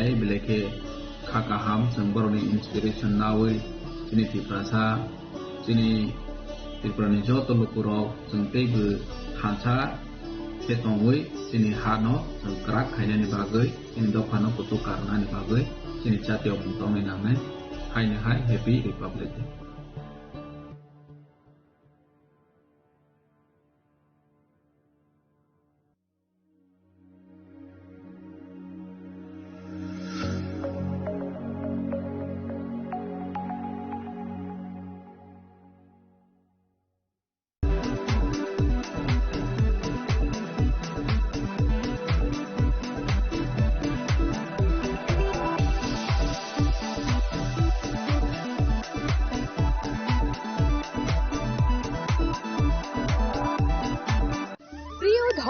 belai belai ke kakaham sembaroni inspiration nawi sini tiprasa sini tiprani joto lukuro sengtei bu hansa ketongui sini hano sengkerak kainan ni bagai sini dokano kutu karena ni bagai sini chatio mentong ni namen hai ni hai happy republic day.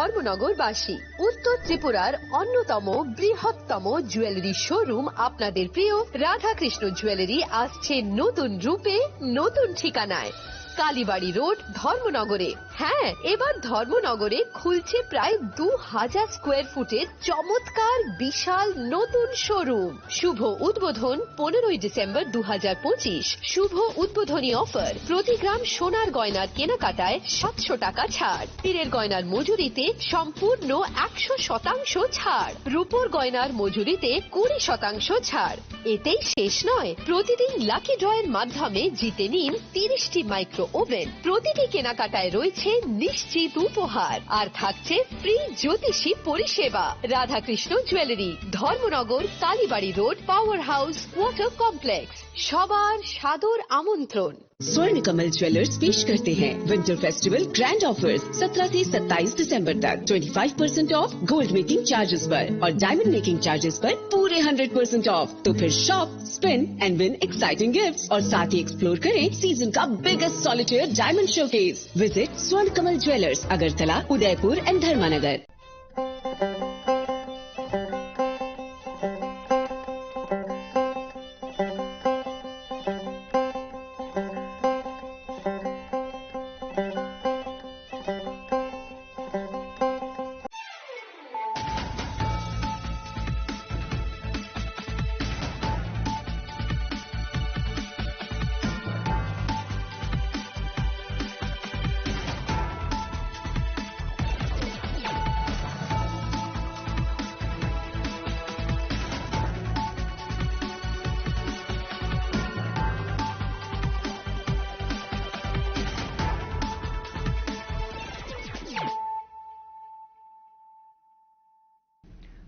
ধর্মনগরবাসী উত্তর ত্রিপুরার অন্যতম বৃহত্তম jewellery showroom আপনাদের প্রিয় Radhakrishna jewellery আসছে নতুন রূপে নতুন ঠিকানায় কালীবাড়ি রোড ধর্মনগরে। হ্যাঁ, এবার ধর্মনগরে খুলছে প্রায় 2000 স্কোয়ার ফুটের চমৎকার বিশাল নতুন শোরুম। শুভ উদ্বোধন 15 ডিসেম্বর 2025। শুভ উদ্বোধনী অফার, প্রতি গ্রাম সোনার গয়নার কেনাকাটায় 700 টাকা ছাড়, হীরের গয়নার মজুরিতে সম্পূর্ণ 100% ছাড়, রূপোর গয়নার মজুরিতে 20% ছাড়। এতেই শেষ নয়, প্রতিদিন লাকি ড্রয়ের মাধ্যমে জিতে নিন 30টি মাইক্রো ওভেন। প্রতিটি কেনাকাটায় রয়েছে নিশ্চিত উপহার আর থাকছে ফ্রি জ্যোতিষী পরিষেবা। Radhakrishna jewellery, Dharmanagar, Kalibari road, power house, water complex. সবার সাদর আমন্ত্রণ। स्वर्ण कमल ज्वेलर्स पेश करते हैं विंटर फेस्टिवल ग्रैंड ऑफर्स 17 से 27 दिसंबर तक 25% ऑफ गोल्ड मेकिंग चार्जेस पर और डायमंड मेकिंग चार्जेस पर पूरे 100% ऑफ। तो फिर shop, spin and win exciting gifts और साथ ही एक्सप्लोर करें सीजन का biggest solitaire diamond showcase. Visit Swarna Kamal jewellers, Agartala, Udaipur and Dharmanagar.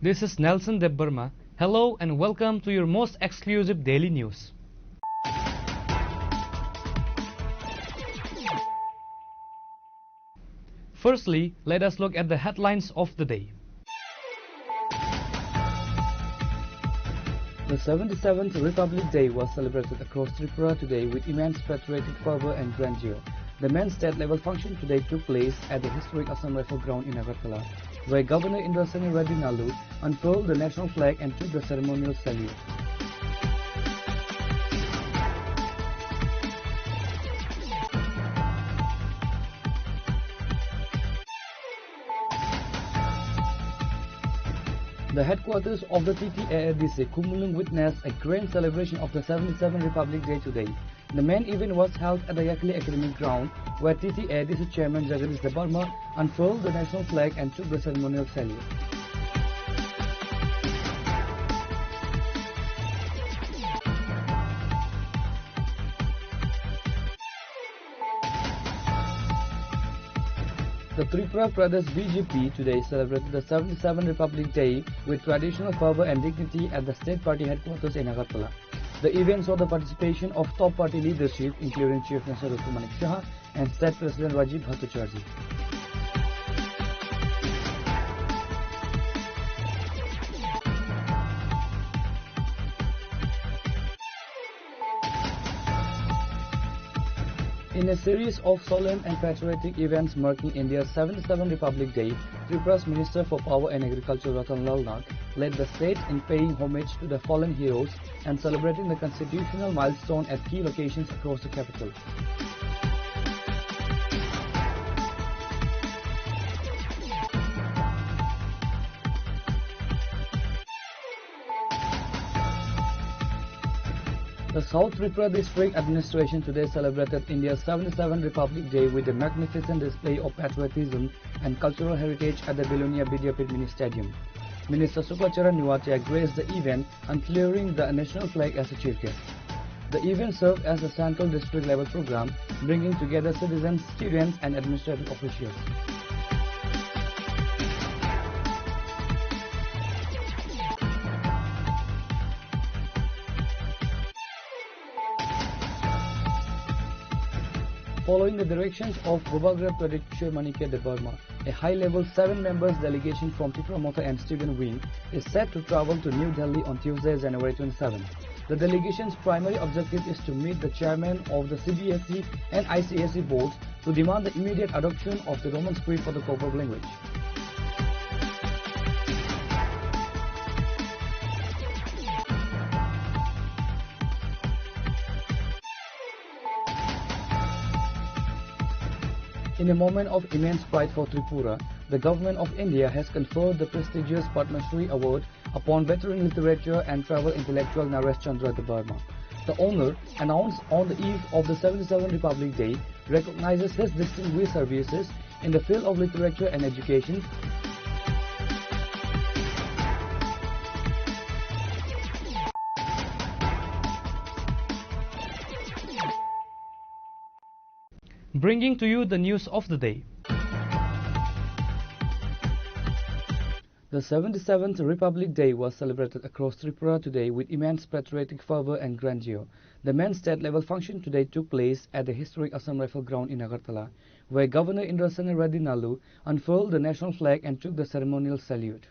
This is Nelson Debbarma. Hello and welcome to your most exclusive daily news. Firstly, let us look at the headlines of the day. The 77th Republic Day was celebrated across Tripura today with immense patriotic fervor and grandeur. The main state-level function today took place at the historic Assam Rifle Ground in Agartala, where Governor Indraseni Reddy Nalu unfurled the national flag and took the ceremonial salute. The headquarters of the TTADC Kumulung witnessed a grand celebration of the 77th Republic Day today. The main event was held at the Yakli Academic Ground, where TTADC Chairman Jagadish Debbarma unfurled the national flag and took the ceremonial salute. The Tripura Pradesh BJP today celebrated the 77th Republic Day with traditional fervor and dignity at the state party headquarters in Agartala. The event saw the participation of top party leadership including Chief Minister Dr. Manik Shah and State President Rajiv Bhattacharjee. In a series of solemn and patriotic events marking India's 77th Republic Day, Tripura's Minister for Power and Agriculture Ratan Lal Nag led the state in paying homage to the fallen heroes and celebrating the constitutional milestone at key locations across the capital. The South Tripura District Administration today celebrated India's 77th Republic Day with a magnificent display of patriotism and cultural heritage at the Bilonia Vidyapit Mini Stadium. Minister Suklacharan Nuatia graced the event, unclearing the national flag as a chief guest. The event served as a central district-level program, bringing together citizens, students, and administrative officials. Following the directions of Gobagrab Pradesh Kishore Manikya Debarma, a high-level 7-member delegation from Tripura Motor and Student Wing is set to travel to New Delhi on Tuesday, January 27. The delegation's primary objective is to meet the chairman of the CBSE and ICSE boards to demand the immediate adoption of the Roman script for the corporate language. In a moment of immense pride for Tripura, the Government of India has conferred the prestigious Padma Shri Award upon veteran literature and travel intellectual Naresh Chandra Debarma. The honor, announced on the eve of the 77th Republic Day, recognizes his distinguished services in the field of literature and education, bringing to you the news of the day. The 77th Republic Day was celebrated across Tripura today with immense patriotic fervor and grandeur. The main state-level function today took place at the historic Assam Rifle Ground in Agartala, where Governor Indrasena Reddy Nalu unfurled the national flag and took the ceremonial salute.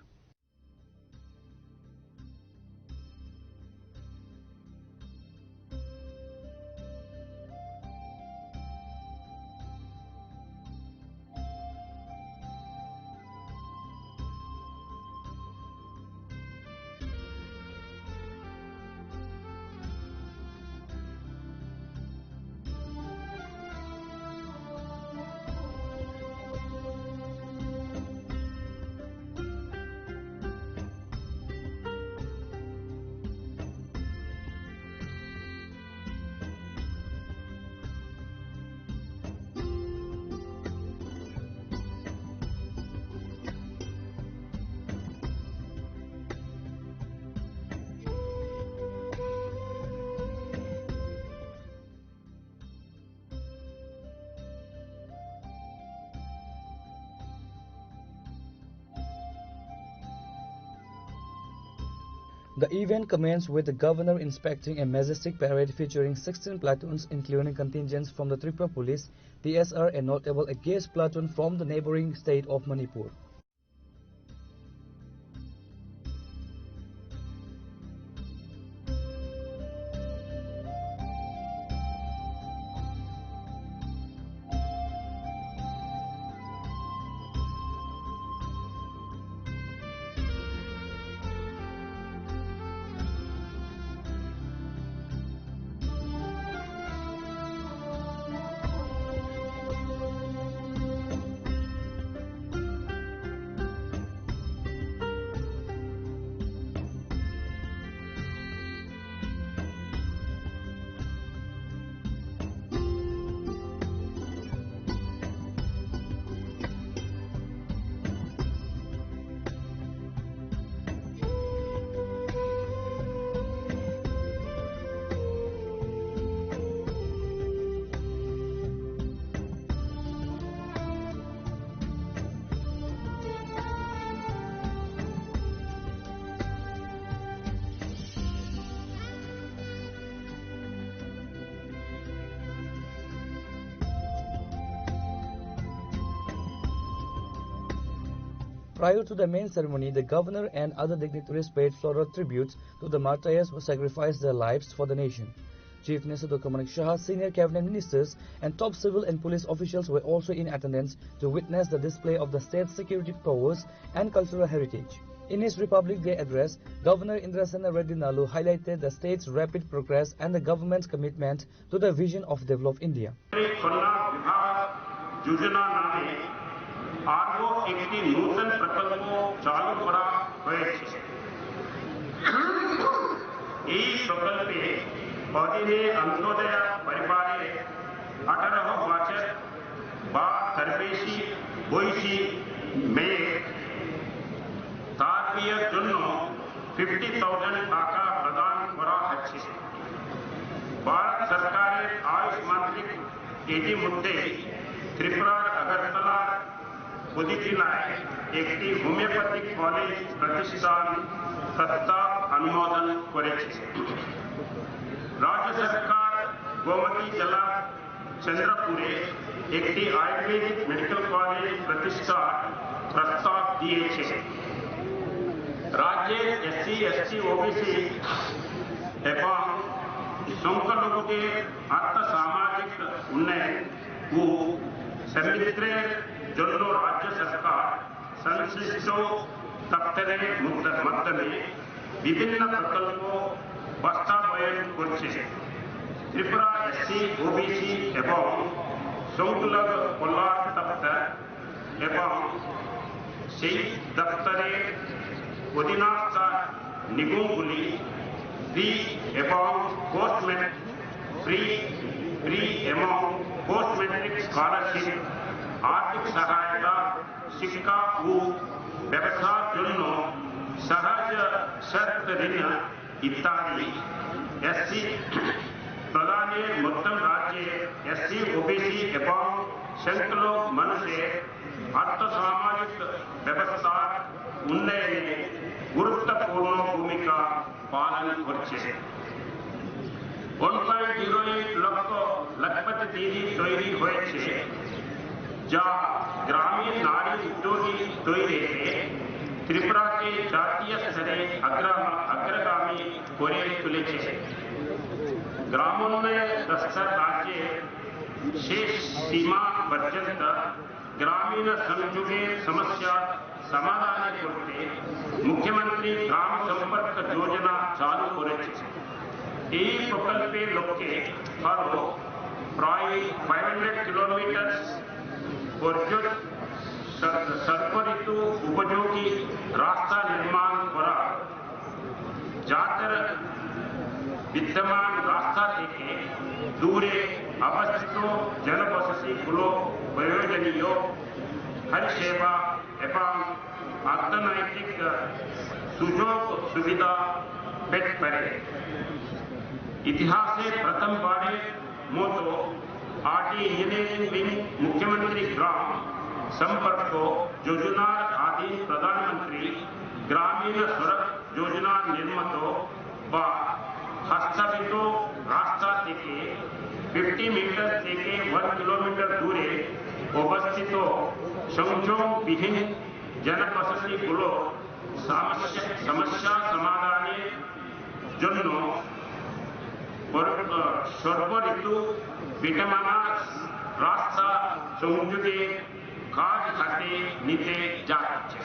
The event commenced with the governor inspecting a majestic parade featuring 16 platoons including contingents from the Tripura Police, TSR and notable a guest platoon from the neighboring state of Manipur. Prior to the main ceremony, the governor and other dignitaries paid floral tributes to the martyrs who sacrificed their lives for the nation. Chief Minister Dr. Manik Shah, senior cabinet ministers and top civil and police officials were also in attendance to witness the display of the state's security powers and cultural heritage. In his Republic Day address, Governor Indrasena Reddy Nalu highlighted the state's rapid progress and the government's commitment to the vision of developed India. আরও একটি নতুন প্রকল্প চালু করা হয়েছে। এই প্রকল্পে অধীনে অন্তোদয় পরিবারে 18 বছর বা তার বেশি বয়সী মেয়ে তার বিয়ের জন্য 50,000 টাকা প্রদান করা হচ্ছে। ভারত সরকারের আয়ুষ মন্ত্রী ইতিমধ্যে ত্রিপুরার আগরতলার উদিচিনায় একটি হোমিওপ্যাথিক কলেজ প্রতিষ্ঠান প্রস্তাব অনুমোদন করেছে। রাজ্য সরকার গোমতী জেলা চন্দ্রপুরে একটি আয়ুর্বেদিক মেডিকেল কলেজ প্রতিষ্ঠার প্রস্তাব দিয়েছে। রাজ্যের এসসি, এসটি, ওবিসি এবং সংখ্যালঘুদের আর্থসামাজিক উন্নয়ন ও সমৃদ্ধির জন্য রাজ্য সরকার সংশ্লিষ্ট দপ্তরের মাধ্যমে বিভিন্ন প্রকল্প বাস্তবায়ন করছে। ত্রিপুরা এসসি, ওবিসি এবং সংখ্যালঘু কল্যাণ দপ্তর এবং সেই দপ্তরের অধীনস্থ নিগমগুলি প্রি এবং পোস্ট প্রি এবং পোস্ট ম্যাট্রিক স্কলারশিপ, আর্থিক সহায়তা, শিক্ষা ও ব্যবসার জন্য সহজ শর্ত ঋণ ইত্যাদি এসসি প্রদানের মধ্যম রাজ্যে এসসি, ওবিসি এবং সংখ্যালঘু মানুষের আর্থসামাজিক ব্যবস্থার উন্নয়নে গুরুত্বপূর্ণ ভূমিকা পালন করছে। 1.08 লক্ষপতি দিদি তৈরি হয়েছে, যা গ্রামীণ নারী উদ্যোগী তৈরিতে ত্রিপুরাকে জাতীয় স্তরে অগ্রগামী করে তুলেছে। গ্রামোন্নয়ন দপ্তর রাজ্যের শেষ সীমা পর্যন্ত গ্রামীণ সংযোগের সমস্যা সমাধান করতে মুখ্যমন্ত্রী গ্রাম সম্পর্ক যোজনা চালু করেছে। এই প্রকল্পের লক্ষ্যে আরো প্রায় 500 কিলোমিটার পর্যন্ত সর্বঋতু উপযোগী রাস্তা নির্মাণ করা, যাতে বিদ্যমান রাস্তা থেকে দূরে অবস্থিত জনবসতিগুলো প্রয়োজনীয় পরিষেবা এবং অর্থনৈতিক সুযোগ সুবিধা পেতে পারে। ইতিহাসে প্রথমবারের মতো আরটি ইঞ্জিনিয়ারিং উইং মুখ্যমন্ত্রী গ্রাম সম্পর্ক যোজনার অধীন প্রধানমন্ত্রী গ্রামীণ সড়ক যোজনা নির্মিত বা হস্তান্তরিত রাস্তা থেকে 50 মিটার থেকে 1 কিলোমিটার দূরে অবস্থিত সংযোগবিহীন জনবসতিগুলো সমস্যা সমাধানের জন্য সর্বঋতু বিদ্যমান রাস্তা সংযোগে কাজ হাতে নিতে যাচ্ছে।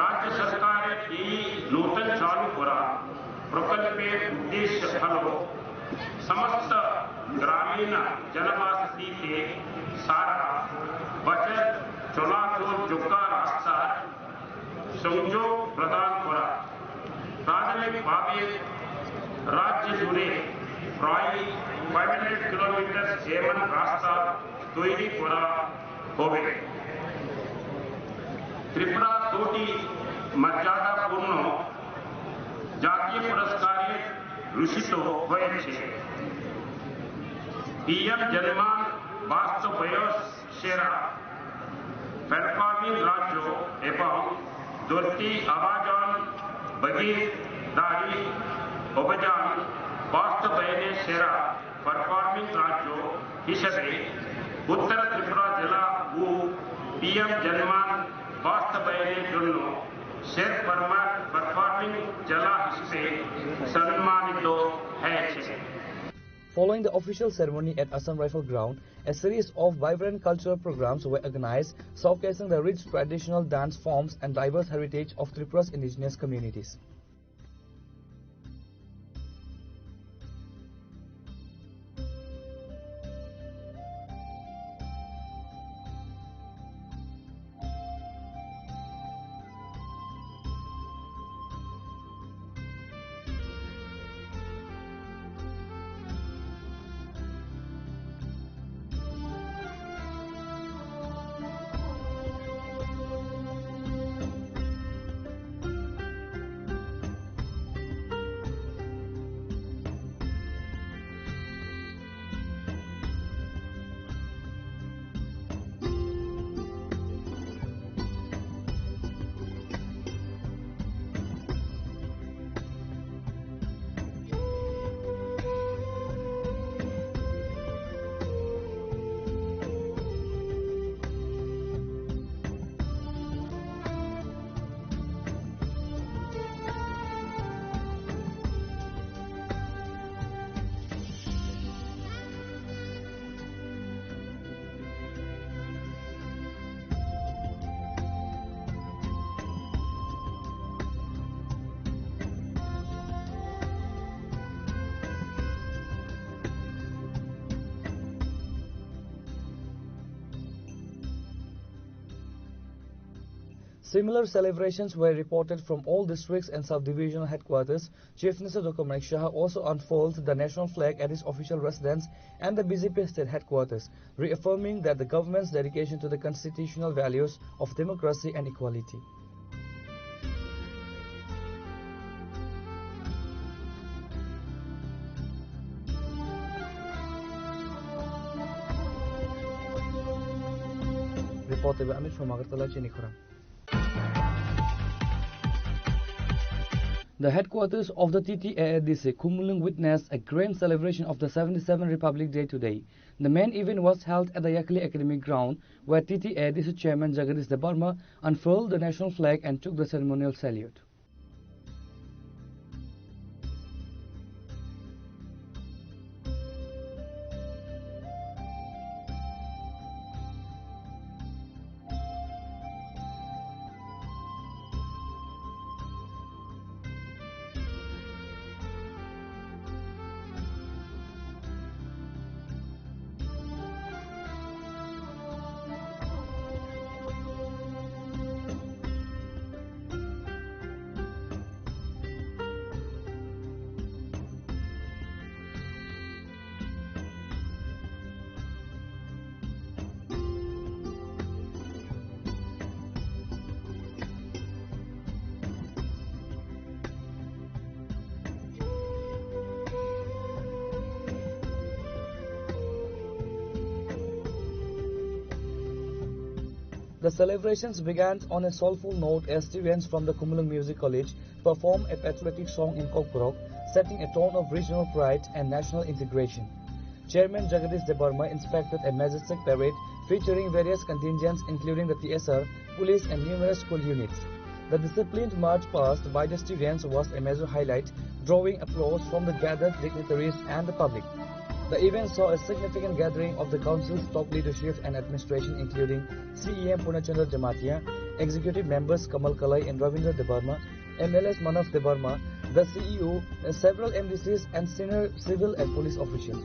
রাজ্য সরকারের এই নতুন চালু করা প্রকল্পের উদ্দেশ্য হল সমস্ত গ্রামীণ জনবসতিতে সারা বছর চলাচলযোগ্য রাস্তার সংযোগ প্রদান করা। প্রাথমিকভাবে রাজ্য জুড়ে প্রায় 500 কিলোমিটার এমন রাস্তা তৈরি করা হবে। ত্রিপুরা 2টি মর্যাদাপূর্ণ জাতীয় পুরস্কারে ভূষিত হয়েছে। পিএম জন্মান বাস্তবয়স সেরা পারফর্মিং রাজ্য এবং ধরতি আবাজন ভাগীদারি অভিযান বাস্তবায়নে সেরা পারফর্মিং রাজ্য হিসেবে উত্তর ত্রিপুরা জেলা ও পিএম জন্মান বাস্তবায়নের জন্য সেরা পারফর্মিং জেলা হিসেবে সম্মানিত হয়েছে। Following the official ceremony at Assam Rifle Ground, a series of vibrant cultural programs were organized, showcasing the rich traditional dance forms and diverse heritage of Tripura's indigenous communities. Similar celebrations were reported from all districts and subdivisional headquarters. Chief Minister Dr. Manik Shah also unfurled the national flag at his official residence and the BJP state headquarters, reaffirming that the government's dedication to the constitutional values of democracy and equality. Reported by Amit from Agartala, Chinikhura. The headquarters of the TTADC Khumlung witnessed a grand celebration of the 77th Republic Day today. The main event was held at the Yakli Academic Ground, where TTADC Chairman Jagadish Debarma unfurled the national flag and took the ceremonial salute. The celebrations began on a soulful note as students from the Khumlung Music College performed a patriotic song in Kokborok, setting a tone of regional pride and national integration. Chairman Jagadish Debarma inspected a majestic parade featuring various contingents including the TSR, police and numerous school units. The disciplined march past by the students was a major highlight, drawing applause from the gathered dignitaries and the public. The event saw a significant gathering of the council's top leadership and administration including CEM Purnachandra Jamatia, executive members Kamal Kalai and Ravindra Debarma, MLS Manav Debarma, the CEO, several MDCs and senior civil and police officials.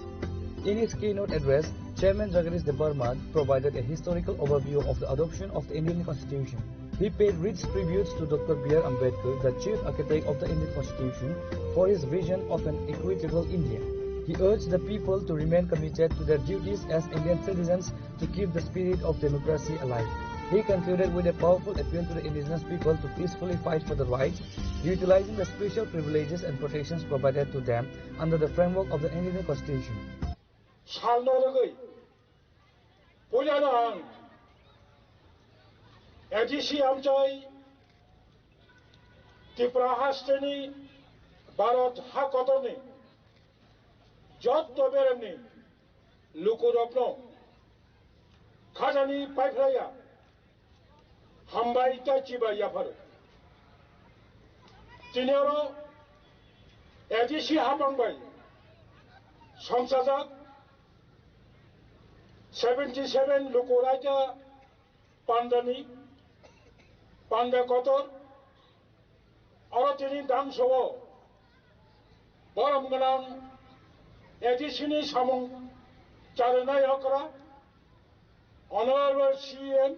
In his keynote address, Chairman Jagadish Debarma provided a historical overview of the adoption of the Indian Constitution. He paid rich tributes to Dr. B.R. Ambedkar, the chief architect of the Indian Constitution, for his vision of an equitable India. He urged the people to remain committed to their duties as Indian citizens to keep the spirit of democracy alive. He concluded with a powerful appeal to the indigenous people to peacefully fight for the rights, utilizing the special privileges and protections provided to them under the framework of the Indian Constitution. Jotto beremni lukurapno khajani paifraya hambaita chibaya phar tinero edisi habangbai samsajak 77 lukuraita pandani pandakotor arotini damsowo boramganam Edisini Samung Charana Yakra, Honorable CM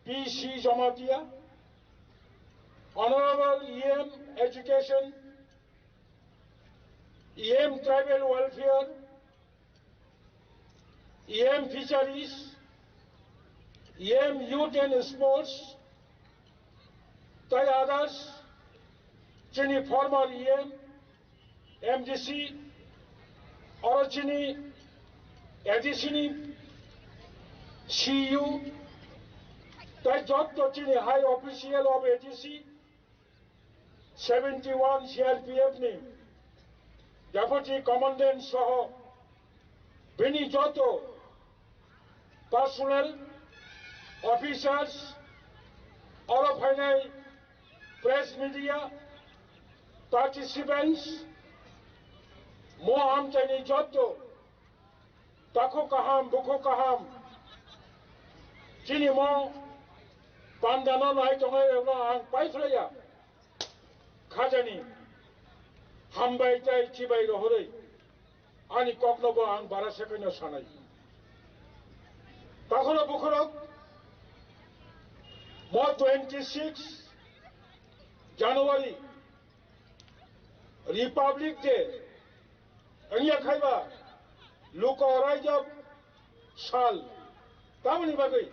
PC Jamatia, Honorable EM Education, EM Tribal Welfare, EM Fisheries, EM Youth and Sports, tai others, Chini former EM, MDC, Origini, Edisini, CU, the job to high official of ADC, 71 CRPF name, Deputy Commandant Soho, Bini Joto, personnel, officers, all of press media, participants, Moham Chani Joto, Tako Kaham, Buko Kaham, Chinimo, Pandana Naitonga, and Paifraya, Kajani, Hambaita, Chibai Rohore, Ani Koknoba, and Barasakino Sanai. Takola Bukuro, mo 26 January Republic Day angya khaiba luko raijab sal tamni bagai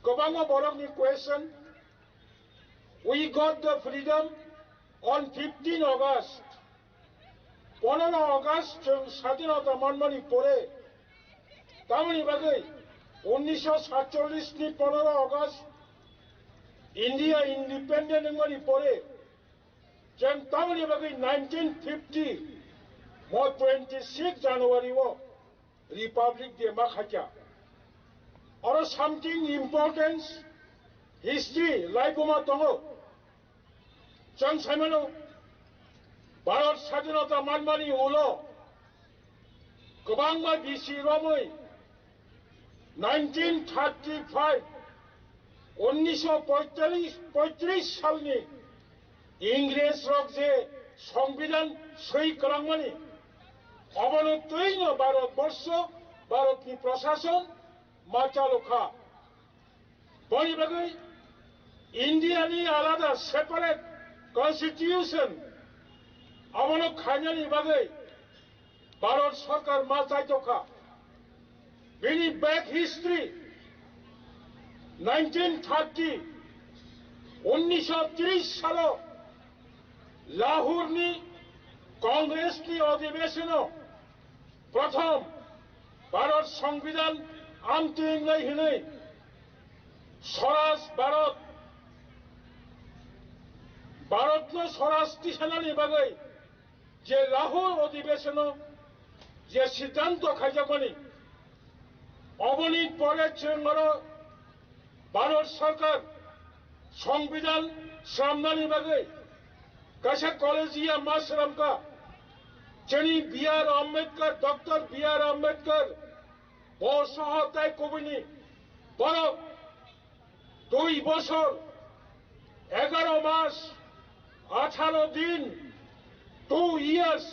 kobanga borokni question we got the freedom on 15 August 15 August जों স্বাধীনতা মানমানি পরে তামনি বাগৈ 1947 नि 15 August India independent मानी परे जों तामनि बागै 1950 mo 26 January wo Republic Day ma khaja or something important history life ma tongo जों साइमनो भारत स्वाधीनता मानमानि उलो गोबां मा बिसि रमै 1935 1935 सालनि इंग्रेज रक जे संविधान सही खालामनानै अबनतैनो भारतवर्ष भारतनि प्रशासन मा चालुखा बनि बागै इन्डियानि आलादा सेपारेट कन्स्टिट्यूशन अबनो खायनानि बागै भारत सरकार मा चाइतोखा बेनि बैक हिस्ट्री 1930 1930 सालाव लाहौरनि कांग्रेसनि अधिवेशनाव प्रथम भारत संविधान आमथिंनाय होनाय स्वराज भारतनो स्वराज थिसननायनि बागै जे लाहौर अधिवेशनाव जे सिद्धांत खायजामानि अबनि परे जों भारत सरकार संविधान श्रामनानि बागै कैसे कॉलेजिया मा श्रामका जोंनि B.R. Ambedkar doctor B.R. Ambedkar बसहताय कबिनि बरफ 2 বছর 11 मास 18 दिन 2 years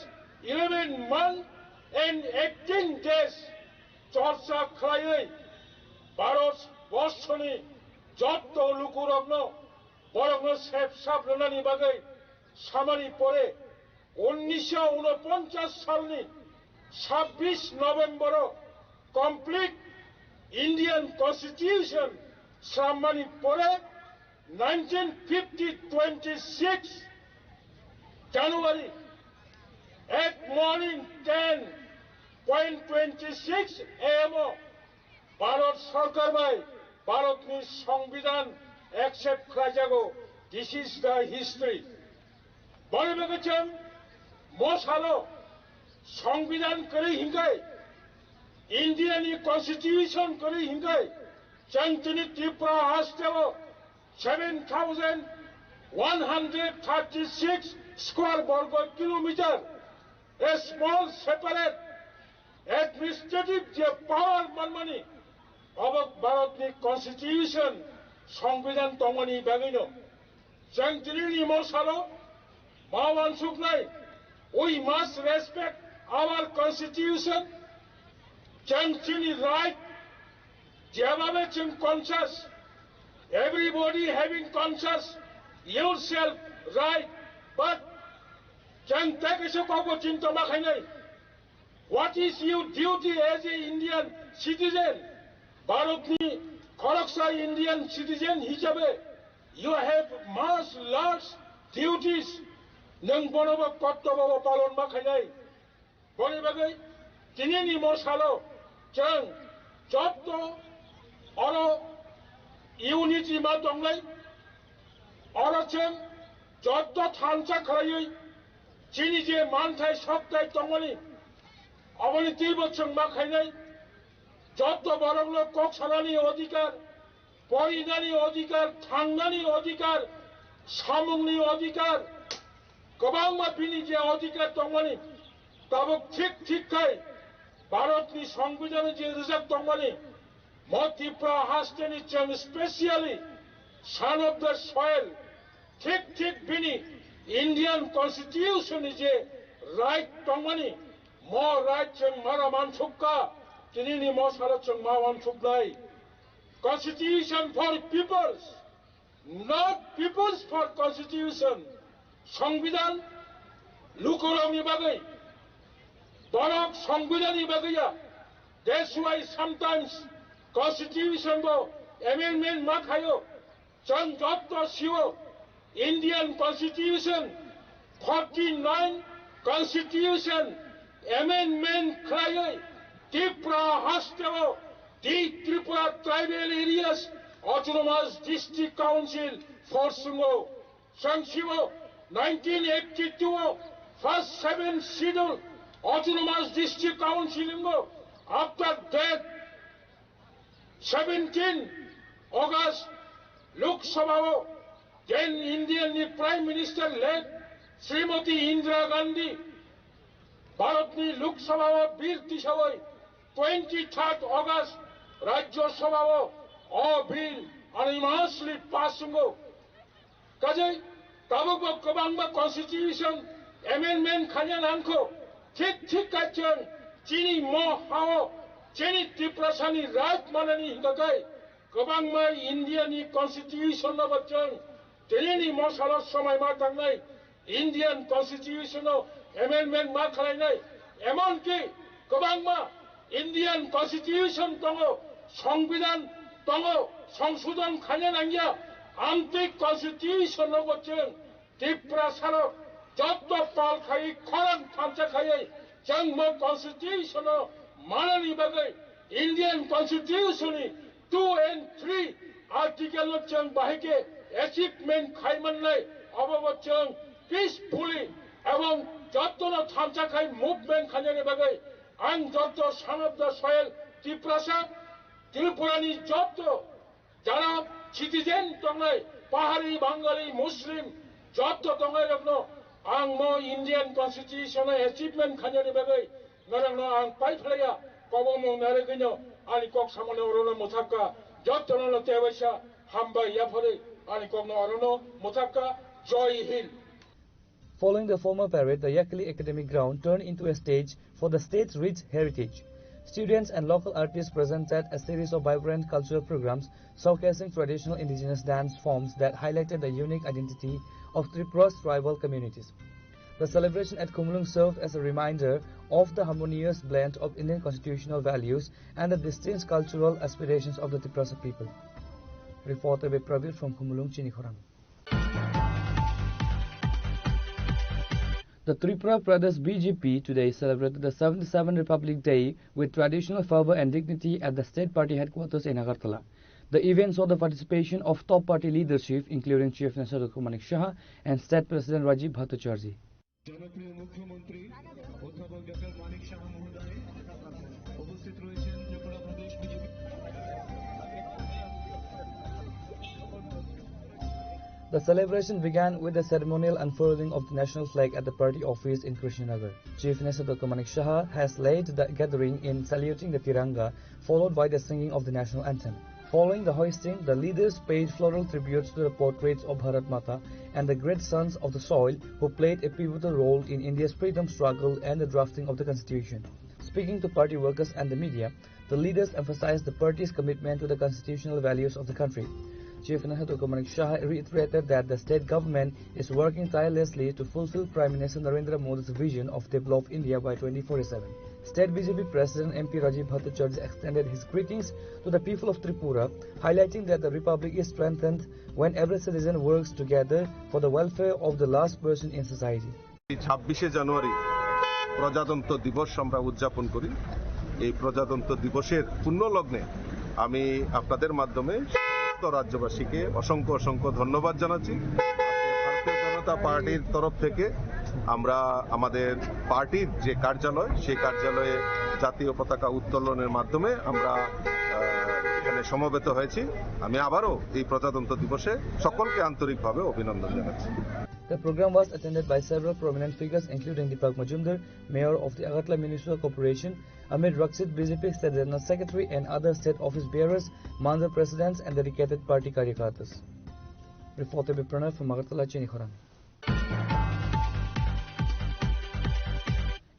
11 months and 18 days चर्चा खालायै भारत वर्षनि जत्त लुकुरग्न बरग्न सेबसाब होनायनि बागै सामानि परे 1949 सालनि 26 नभेम्बर कमप्लीट इंडियन कन्स्टिट्यूशन सामानि परे 1950 26 January at morning 10:26 AM Bharat सरकार बाय भारतनि संविधान एक्सेप्ट खालामजागौ दिस इज द हिस्ट्री बरबेगचम मोसालो संविधान करै हिंगाय इंडियानि कन्स्टिट्यूशन करै हिंगाय जोंनि त्रिपुरा हास्टेव 7136 square वर्ग kilometre a small separate administrative जे पावर मानमानि अब भारतनि कन्स्टिट्यूशन संविधान दंमोनि बागैनो जों दिनैनि मोसालो मावान सुखनाय we must respect our constitution जोंनि right जेबाबे जों conscious everybody having conscious yourself right but जों तेकेसो गावखौ चिन्ता माखायनाय what is your duty as an Indian citizen भारतनि खरगसा Indian citizen हिसाबै you have much duties नों बनबो कर्तव्य पालन माखायनाय बनि बागै दिनैनि मोसालो जों जत्त अर इउनिटि मा दंलै अर जों जत्त थानसा खालायै जोंनि जे मानथाय सबथाय दंमोनि अबनि तिबोचों माखायनाय जत्त बरंनो कक्सानानि अधिकार परिनानि अधिकार थांनानि अधिकार सामुंनि अधिकार गोबां मा बिनि जे अधिकार दंमोनि दाबो थिक भारतनि संविधान जे रिजार्व दंमोनि त्रिपुरा हास्टेनि जों specially sun of the soil thick बिनि इंडियन कन्स्टिट्यूशन जे राइट दंमोनि राइट जों मारा मानसुखा दिनैनि मोसालो जों मा मानसुखनाय constitution for peoples, not peoples for constitution. সংবিধান লুকরমি বাগৈ বরক সংবিধানী বাগৈয়া that's why sometimes constitution bo amendment ma khayo jan jotto siwo Indian constitution 49 constitution amendment khayo Tripura hasteo the Tripura tribal areas autonomous district council forsungo Sangsiwo 1982 first 7 schedule autonomous district council after that 17 August Lok Sabha then Indian Prime Minister led Srimati Indira Gandhi Bharatni Lok Sabha Bir Tisawai 23rd August Rajya Sabha a bill unanimously passing Kajai Tabuk Kabangba Constitution Amendment Kanyan Anko Tik Kachan Chini Mo Hao Chini Triprasani Raj Manani Hikakai Kabangma Indian Constitution of a Chang Telini Mosala Samai Matangai Indian Constitution Amendment Makaranai Emonki Kabangma Indian Constitution Tongo Songbidan Tongo Songsudan Kanyan Anja Anti Constitution of a Chang Triprasano Jotto Pal Khai Koran Tamcha Khai Changmo Constitution Manani Bagai Indian Constitution 2 and 3 Article of Chang Bahike achievement Khaiman Lai Ababa Chang peacefully Among Jotto Tamcha Khai movement Kanyani Bagai and Jotto son of the soil Triprasa Tripurani Jotto Jara citizen Tongai Pahari Bangali Muslim Jotto Tongai Ravno ang mo Indian Constitution achievement kanyani bagay ngarang no ang paiplaya kobo mo nare kinyo ani kok samone orono mothaka jottono no tewasha hamba yapore ani kok no orono mothaka Joy Hill. Following the former parade, the Yakali Academic Ground turned into a stage for the state's rich heritage. Students and local artists presented a series of vibrant cultural programs showcasing traditional indigenous dance forms that highlighted the unique identity of Tripura's tribal communities. The celebration at Khumlung served as a reminder of the harmonious blend of Indian constitutional values and the distinct cultural aspirations of the Tripura people. Reporter by Pravir from Khumlung, Chinikhorang. The Tripura Pradesh BJP today celebrated the 77th Republic Day with traditional fervor and dignity at the state party headquarters in Agartala. The event saw the participation of top party leadership including Chief Minister Dr. Manik Shah and State President Rajiv Bhattacharjee. The celebration began with the ceremonial unfurling of the national flag at the party office in Krishnanagar. Chief Minister Dr. Manik Shah has led the gathering in saluting the Tiranga, followed by the singing of the national anthem. Following the hoisting, the leaders paid floral tributes to the portraits of Bharat Mata and the great sons of the soil who played a pivotal role in India's freedom struggle and the drafting of the constitution. Speaking to party workers and the media, the leaders emphasized the party's commitment to the constitutional values of the country. Chief Minister Dr. Manik Shah reiterated that the state government is working tirelessly to fulfill Prime Minister Narendra Modi's vision of developed India by 2047. State BJP President MP Rajiv Bhattacharjee extended his greetings to the people of Tripura, highlighting that the republic is strengthened when every citizen works together for the welfare of the last person in society. 26 জানুয়ারি প্রজাতন্ত্র দিবস আমরা উদযাপন করি। এই প্রজাতন্ত্র দিবসের পুণ্যলগ্নে আমি আপনাদের মাধ্যমে সমস্ত রাজ্যবাসীকে অসংখ্য অসংখ্য ধন্যবাদ জানাচ্ছি। ভারতীয় জনতা পার্টির তরফ থেকে আমরা আমাদের পার্টির যে কার্যালয় সেই কার্যালয়ে জাতীয় পতাকা উত্তোলনের মাধ্যমে আমরা এখানে সমবেত হয়েছি। আমি আবারও এই প্রজাতন্ত্র দিবসে সকলকে আন্তরিকভাবে অভিনন্দন জানাচ্ছি। The program was attended by several prominent figures including Deepak Majumdar, Mayor of the Agartala Municipal Corporation, Amit Raksit, BJP State General Secretary and other state office bearers, Mandal presidents and dedicated party karyakartas. Reporter by Pranav from Agartala, Chinikhorang.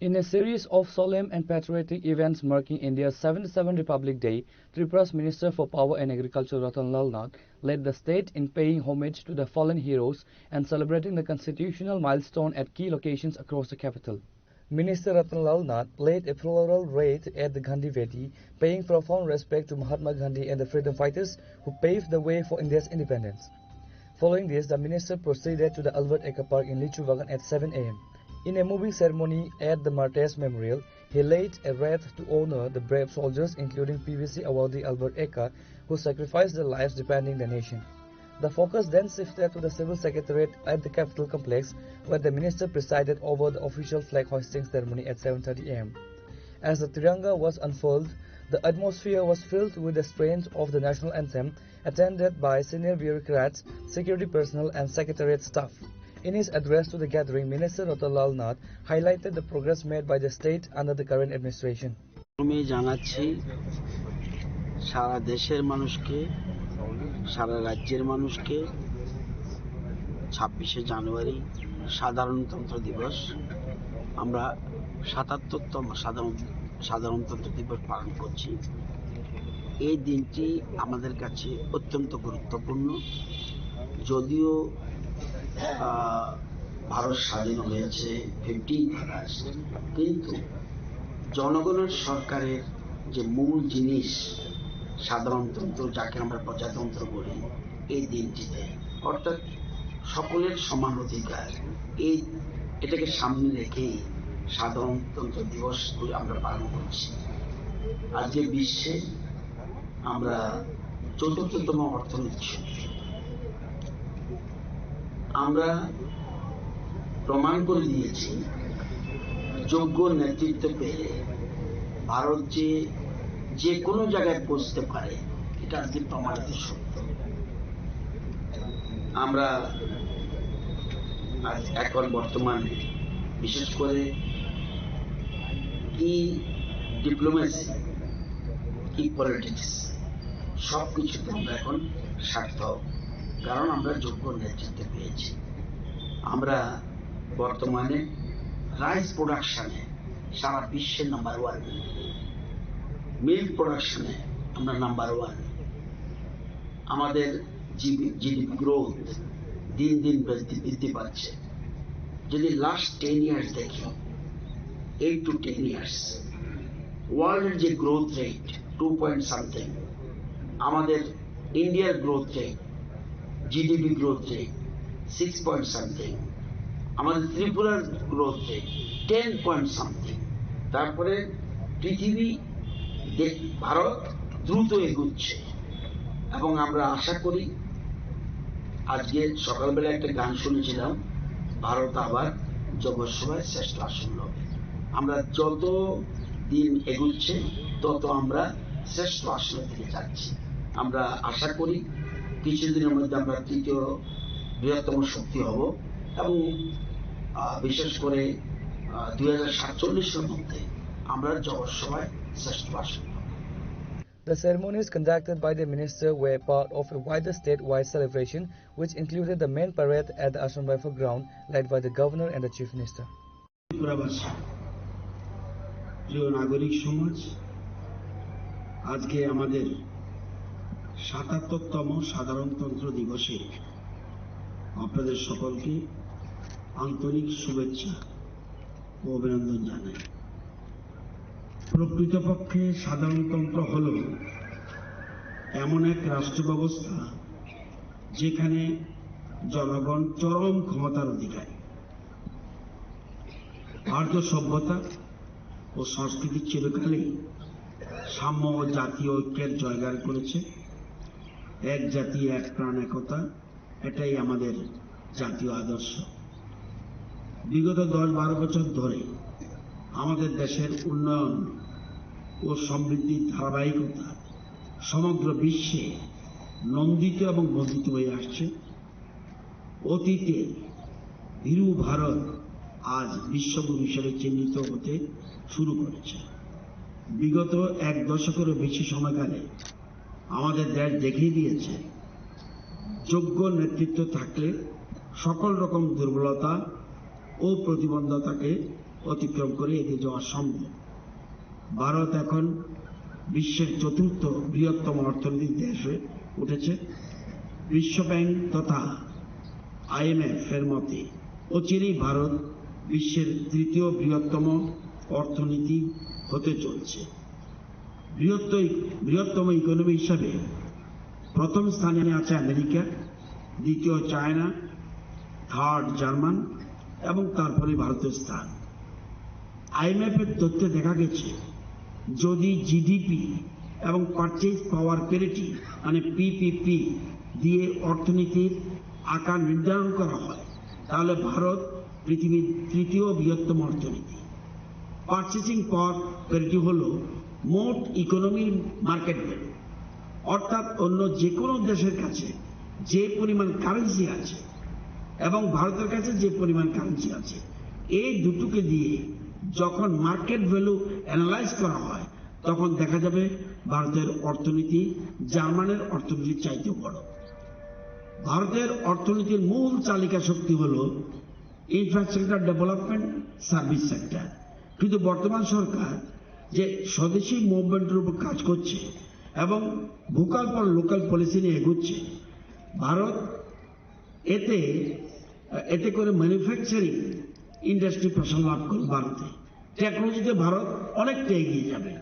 In a series of solemn and patriotic events marking India's 77th Republic Day, Tripura's Minister for Power and Agriculture Ratan Lal Nath led the state in paying homage to the fallen heroes and celebrating the constitutional milestone at key locations across the capital. Minister Ratan Lal Nath laid a floral wreath at the Gandhi Vedi, paying profound respect to Mahatma Gandhi and the freedom fighters who paved the way for India's independence. Following this, the minister proceeded to the Albert Eka Park in Lichuvagan at 7 a.m. In a moving ceremony at the Martyrs Memorial, he laid a wreath to honor the brave soldiers including PVC awardee Albert Eka, who sacrificed their lives defending the nation. The focus then shifted to the Civil Secretariat at the Capitol Complex, where the minister presided over the official flag hoisting ceremony at 7:30 a.m. As the Tiranga was unfurled, the atmosphere was filled with the strains of the national anthem, attended by senior bureaucrats, security personnel and secretariat staff. In his address to the gathering, Minister Ratan Lal Nath highlighted the progress made by the state under the current administration. আমি জানাচ্ছি সারা দেশের মানুষকে, সারা রাজ্যের মানুষকে 26শে জানুয়ারি সাধারণতন্ত্র দিবস, আমরা 77তম সাধারণতন্ত্র দিবস পালন করছি। এই দিনটি আমাদের কাছে অত্যন্ত গুরুত্বপূর্ণ। যদিও ভারত স্বাধীন হয়েছে 15 আগস্ট, কিন্তু জনগণের সরকারের যে মূল জিনিস সাধারণতন্ত্র, যাকে আমরা প্রজাতন্ত্র বলি, এই দিনটিতে অর্থাৎ সকলের সমান অধিকার, এটাকে সামনে রেখেই সাধারণতন্ত্র দিবস আমরা পালন করছি। আজকে বিশ্বে আমরা ৪র্থতম অর্থনৈতিক শক্তি। আমরা প্রমাণ করে দিয়েছি যোগ্য নেতৃত্ব পেলে ভারত যে কোনো জায়গায় পৌঁছতে পারে, এটা আজকে প্রমাণিত সত্য। আমরা এখন বর্তমানে বিশেষ করে কি ডিপ্লোমেসি, কি পলিটিক্স, সবকিছুতে আমরা এখন সার্থক, কারণ আমরা যোগ্য নেতৃত্ব পেয়েছি। আমরা বর্তমানে রাইস প্রোডাকশনে সারা বিশ্বের নাম্বার 1, মিল্ক প্রোডাকশনে আমরা নাম্বার 1। আমাদের জিডিপি গ্রোথ দিন দিন বৃদ্ধি পাচ্ছে। যদি লাস্ট 10 ইয়ার্স দেখি, 8 to 10 ইয়ার্স, ওয়ার্ল্ডের যে গ্রোথ রেট 2.something, আমাদের ইন্ডিয়ার growth rate, GDP growth rate 6.something, আমাদের ত্রিপুরার গ্রোথ রেট 10.something। তারপরে পৃথিবী, ভারত দ্রুত এগুচ্ছে এবং আমরা আশা করি, আজকে সকালবেলা একটা গান শুনেছিলাম, ভারত আবার জগৎসভায় শ্রেষ্ঠ আসন হবে। আমরা যত দিন এগুচ্ছে তত আমরা শ্রেষ্ঠ আসনের দিকে যাচ্ছি। আমরা আশা করি কিছুদিনের মধ্যে আমরা তৃতীয় বৃহত্তম শক্তি হব এবং বিশেষ করে 2047-এর মধ্যে আমরা জগৎসভায় শ্রেষ্ঠ আসন। The ceremonies conducted by the minister were part of a wider statewide celebration which included the main parade at the Assam Rifle Ground led by the governor and the chief minister. প্রিয় নাগরিক সমাজ, আজকে আমাদের 77তম সাধারণতন্ত্র দিবসে আপনাদের সকলকে আন্তরিক শুভেচ্ছা ও অভিনন্দন জানাই। প্রকৃতপক্ষে সাধারণতন্ত্র হল এমন এক রাষ্ট্র ব্যবস্থা যেখানে জনগণ চরম ক্ষমতার অধিকারী। ভারতীয় সভ্যতা ও সংস্কৃতি চিরকালেই সাম্য ও জাতীয় ঐক্যের জয়গান করেছে। এক জাতি এক প্রাণ একতা, এটাই আমাদের জাতীয় আদর্শ। বিগত 10-12 বছর ধরে আমাদের দেশের উন্নয়ন ও সমৃদ্ধির ধারাবাহিকতা সমগ্র বিশ্বে নন্দিত এবং বর্ধিত হয়ে আসছে। অতীতে ভীরু ভারত আজ বিশ্বগুরু হিসেবে চিহ্নিত হতে শুরু করেছে। বিগত 1 দশকেরও বেশি সময়কালে আমাদের দেশ দেখিয়ে দিয়েছে, যোগ্য নেতৃত্ব থাকলে সকল রকম দুর্বলতা ও প্রতিবন্ধকতাকে অতিক্রম করে এগিয়ে যাওয়া সম্ভব। ভারত এখন বিশ্বের চতুর্থ বৃহত্তম অর্থনৈতিক দেশ হয়ে উঠেছে। বিশ্বব্যাংক তথা IMF এর মতে অচিরেই ভারত বিশ্বের তৃতীয় বৃহত্তম অর্থনীতি হতে চলছে। বৃহত্তম ইকোনমি হিসাবে প্রথম স্থানে আছে আমেরিকা, দ্বিতীয় চায়না, থার্ড জার্মান এবং তারপরে ভারতের স্থান। IMF এর তথ্যে দেখা গেছে যদি জিডিপি এবং পারচেজ পাওয়ার প্যারিটি মানে PPP দিয়ে অর্থনীতির আকার নির্ধারণ করা হয় তাহলে ভারত পৃথিবীর তৃতীয় বৃহত্তম অর্থনীতি। পারচেজিং পাওয়ার প্যারিটি হল মোট ইকোনমির মার্কেট ভ্যালু, অর্থাৎ অন্য যে কোনো দেশের কাছে যে পরিমাণ কারেন্সি আছে এবং ভারতের কাছে যে পরিমাণ কারেন্সি আছে, এই দুটোকে দিয়ে যখন মার্কেট ভ্যালু অ্যানালাইজ করা হয় তখন দেখা যাবে ভারতের অর্থনীতি জার্মানের অর্থনীতির চাইতেও বড়। ভারতের অর্থনীতির মূল চালিকা শক্তি হল ইনফ্রাস্ট্রাকচার ডেভেলপমেন্ট, সার্ভিস সেক্টর। কিন্তু বর্তমান সরকার যে স্বদেশী মুভমেন্টের উপর কাজ করছে এবং ভোকাল ফর লোকাল পলিসি নিয়ে এগোচ্ছে, ভারত এতে করে ম্যানুফ্যাকচারিং ইন্ডাস্ট্রি প্রসার লাভ করবে। ভারতে টেকনোলজিতে ভারত অনেকটা এগিয়ে যাবে,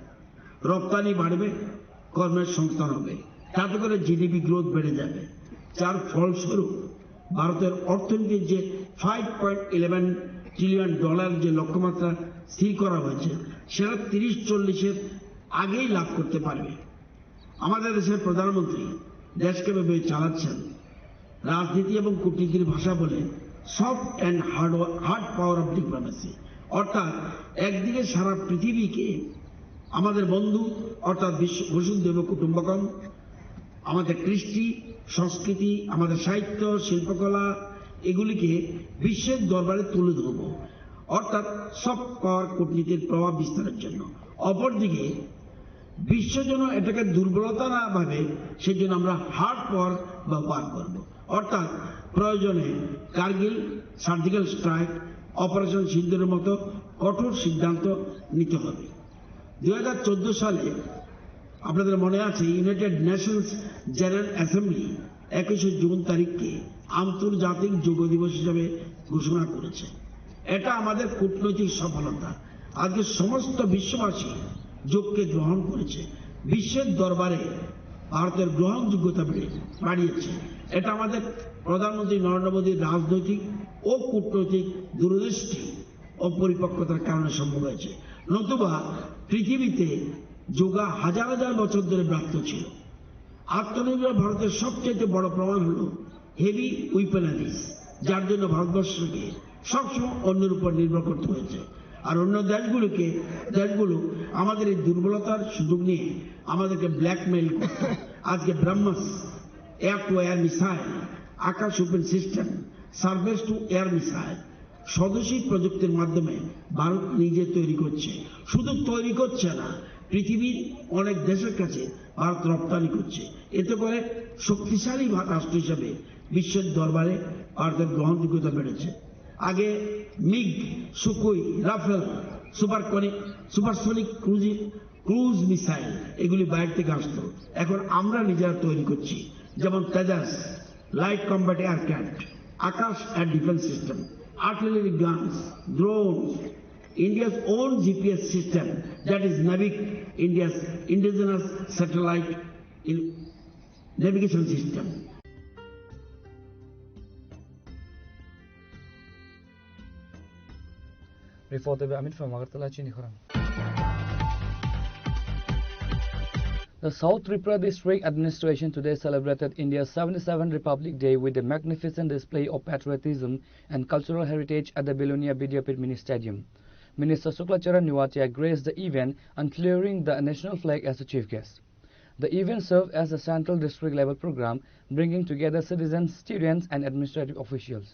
রপ্তানি বাড়বে, কর্মের সংস্থান হবে, তাতে করে জিডিপি গ্রোথ বেড়ে যাবে, যার ফলস্বরূপ ভারতের অর্থনীতির যে $5.11 ট্রিলিয়ন যে লক্ষ্যমাত্রা স্থির করা হয়েছে সেটা 30-40-এর আগেই লাভ করতে পারবে। আমাদের দেশের প্রধানমন্ত্রী দেশকে ভেবে চালাচ্ছেন রাজনীতি এবং কূটনীতির ভাষা বলে soft and hard power of diplomacy, অর্থাৎ একদিকে সারা পৃথিবীকে আমাদের বন্ধু অর্থাৎ বসুন্ধৈব কুটুম্বকম, আমাদের কৃষ্টি সংস্কৃতি, আমাদের সাহিত্য শিল্পকলা এগুলিকে বিশ্বের দরবারে তুলে ধরব, অর্থাৎ সফট পাওয়ার কূটনীতির প্রভাব বিস্তারের জন্য। অপরদিকে বিশ্ব যেন এটাকে দুর্বলতা না ভাবে সেজন্য আমরা হার্ড পাওয়ার ব্যবহার করব, অর্থাৎ প্রয়োজনে কার্গিল, সার্জিক্যাল স্ট্রাইক, অপারেশন সিন্দুরের মতো কঠোর সিদ্ধান্ত নিতে হবে। 2014 সালে আপনাদের মনে আছে United Nations General Assembly 21 June তারিখকে আন্তর্জাতিক যোগ দিবস হিসেবে ঘোষণা করেছে। এটা আমাদের কূটনৈতিক সফলতা। আজকে সমস্ত বিশ্ববাসী যোগকে গ্রহণ করেছে, বিশ্বের দরবারে ভারতের গ্রহণযোগ্যতা বাড়িয়েছে। এটা আমাদের প্রধানমন্ত্রী নরেন্দ্র মোদীর রাজনৈতিক ও কূটনৈতিক দূরদৃষ্টি ও পরিপক্কতার কারণে সম্ভব হয়েছে, নতুবা পৃথিবীতে যোগা হাজার হাজার বছর ধরে ব্যাপ্ত ছিল। আত্মনির্ভর ভারতের সবচেয়ে বড় প্রমাণ হল হেভি উইপনারিজ, যার জন্য ভারতবর্ষকে সবসময় অন্যের উপর নির্ভর করতে হয়েছে। আর অন্য দেশগুলো আমাদের এই দুর্বলতার সুযোগ নিয়ে আমাদেরকে ব্ল্যাকমেইল করত। আজকে BrahMos air to air missile, Akash open system, surface to air missile স্বদেশী প্রযুক্তির মাধ্যমে ভারত নিজে তৈরি করছে। শুধু তৈরি করছে না, পৃথিবীর অনেক দেশের কাছে ভারত রপ্তানি করছে। এতে করে শক্তিশালী রাষ্ট্র হিসাবে বিশ্বের দরবারে ভারতের গ্রহণযোগ্যতা বেড়েছে। আগে MiG, Sukhoi, Rafale, supersonic cruise missile এগুলি বাইরে থেকে আসতো, এখন আমরা নিজেরা তৈরি করছি। যেমন Tejas light combat aircraft, Akash air defence system, artillery guns, drones, India's own GPS system, that is NAVIC, India's indigenous satellite navigation system. Reported by Amit from Agartala, Chinikhara. The South Tripura District Administration today celebrated India's 77th Republic Day with a magnificent display of patriotism and cultural heritage at the Belonia Vidyapit Mini Stadium. Minister Suklacharan Nuatia graced the event, unclearing the national flag as the chief guest. The event served as a central district-level program, bringing together citizens, students, and administrative officials.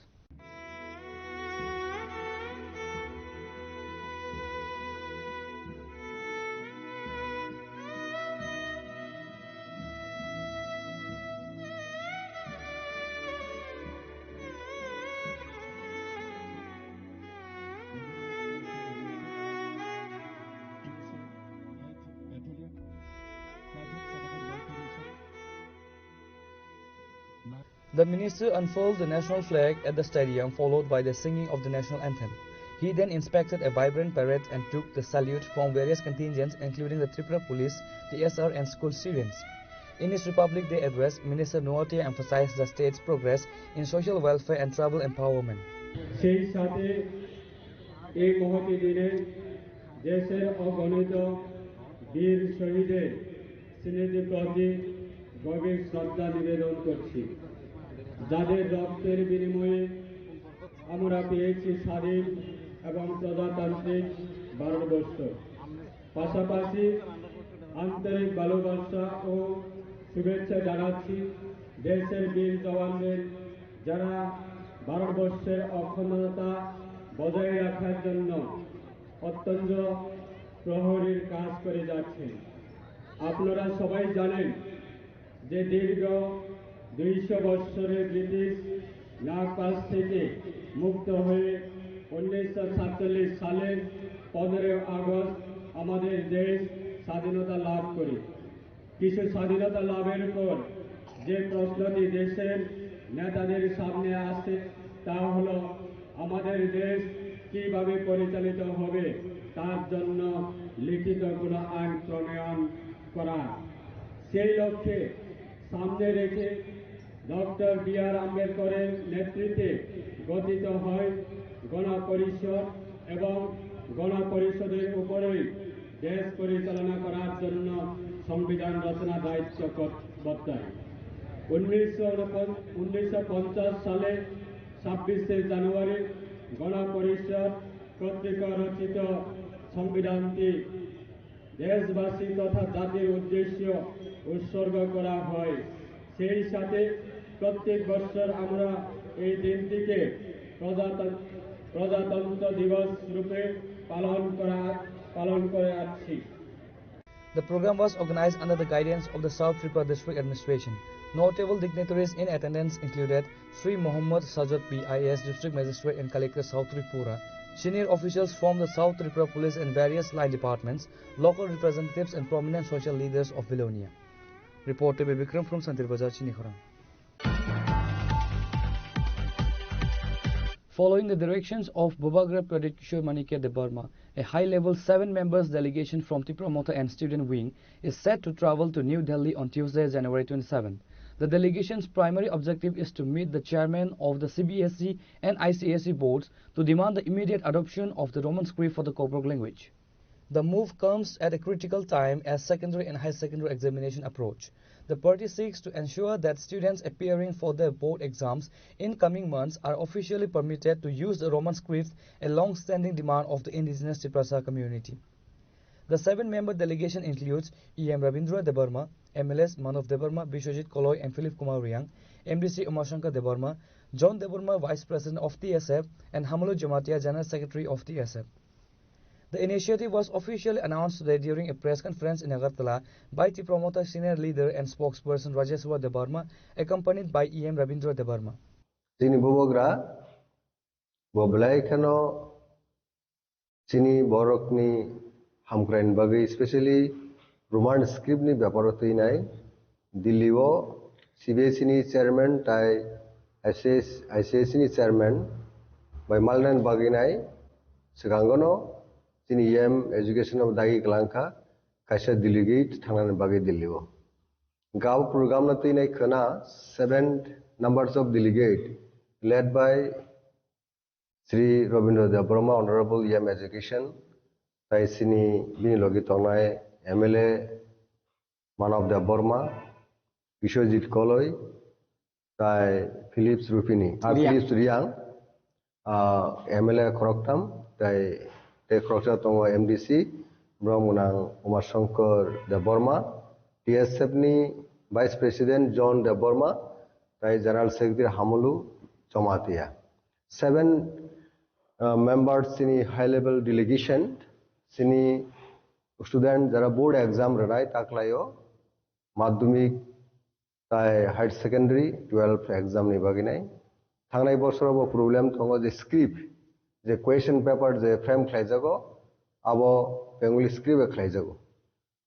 The minister unfurled the national flag at the stadium, followed by the singing of the national anthem. He then inspected a vibrant parade and took the salute from various contingents, including the Tripura Police, the SR, and school students. In his Republic Day address, Minister Nuatia emphasized the state's progress in social welfare and tribal empowerment. সেই সাথে এই মহতি দিনে দেশের অগণিত বীর শহীদের স্মৃতির প্রতি গভীর শ্রদ্ধা নিবেদন করছি, যাদের রক্তের বিনিময়ে আমরা পেয়েছি স্বাধীন এবং প্রজাতান্ত্রিক ভারতবর্ষ। পাশাপাশি আন্তরিক ভালোবাসা ও শুভেচ্ছা জানাচ্ছি দেশের বীর জওয়ানদের, যারা ভারতবর্ষের অখণ্ডতা বজায় রাখার জন্য অত্যন্ত প্রহরীর কাজ করে যাচ্ছেন। আপনারা সবাই জানেন যে দীর্ঘ 200 বৎসরের ব্রিটিশ নাগপাশ থেকে মুক্ত হয়ে 1947 সালের 15 আগস্ট আমাদের দেশ স্বাধীনতা লাভ করে। কিছু স্বাধীনতা লাভের পর যে প্রশ্নটি দেশের নেতাদের সামনে আসে তা হলো আমাদের দেশ কিভাবে পরিচালিত হবে, তার জন্য লিখিত কোনো আইন প্রণয়ন করা। সেই লক্ষ্যে সামনে রেখে ডক্টর বি.আর. আম্বেদকরের নেতৃত্বে গঠিত হয় গণপরিষদ এবং গণপরিষদের উপরেই দেশ পরিচালনা করার জন্য সংবিধান রচনা দায়িত্ব বর্তায়। 1950 সালে 26শে জানুয়ারি গণপরিষদ কর্তৃক রচিত সংবিধানটি দেশবাসী তথা জাতির উদ্দেশ্যে উৎসর্গ করা হয়। সেই সাথে প্রত্যেক বছর আমরা এই দিনটিকে প্রজাতন্ত্র দিবস রূপে পালন করে আসছি। The program was organized under the guidance of the South Tripura District Administration. Notable dignitaries in attendance included Sri Muhammad Sajjad P. IAS District Magistrate and Collector South Tripura, senior officials from the South Tripura Police and various line departments, local representatives and prominent social leaders of Vilonia. Reporter by Vikram from Santir Bazar, Chinikhara. Following the directions of Bobagra Pradip Kishore Manikya Debarma, a high-level 7 members delegation from Tripura Mota and Student Wing is set to travel to New Delhi on Tuesday, January 27. The delegation's primary objective is to meet the chairman of the CBSE and ICSE boards to demand the immediate adoption of the Roman script for the Coburg language. The move comes at a critical time as secondary and high secondary examination approach. The party seeks to ensure that students appearing for their board exams in coming months are officially permitted to use the Roman script, a long-standing demand of the indigenous Triprasa community. The 7-member delegation includes E.M. Rabindra Debarma, MLS Manav Debarma, Bishwajit Koloy and Philip Kumar Riang, MDC Umashankar Debarma, John Debarma, Vice President of TSF, and Hamalu Jamatia, General Secretary of TSF. The initiative was officially announced today during a press conference in Agartala by Tripura Mota senior leader and spokesperson Rajeshwar Debarma, accompanied by E.M. Rabindra Debarma. Sini Bobogra, Boblai Kano, Sini Borokni, Hamkrain Bagi, especially Roman Scribni Baparotinai, Dilivo, CBSE chairman, Tai ICSE chairman, by Malnan Baginai, Segangono, Sini EM Education of Dagi Kalanka, Kaisa delegate, Tangan Bagi Dilivo. Gav program Natinai Kana, 7 numbers of delegate, led by Sri Rabindra Debarma, Honorable EM Education, Tai Sini Binilogi Tonai, MLA Manav Debarma, Bishwajit Koloy, Tai Philips Rupini, Philips Riang, MLA Kroktam, Tai Krokta Tongo MDC, Brahmunang Umashankar Debarma, TSF ni Vice President John Debarma, Tai General Secretary Hamulu Jamatia. 7 members in high-level delegation, sini student jara board exam ranai taklayo, madhyamik tai higher secondary 12 exam ni baginai. Thangnai borsor abo problem tongo je script, je question paper je frame khlaijago, abo Bengali script khlaijago.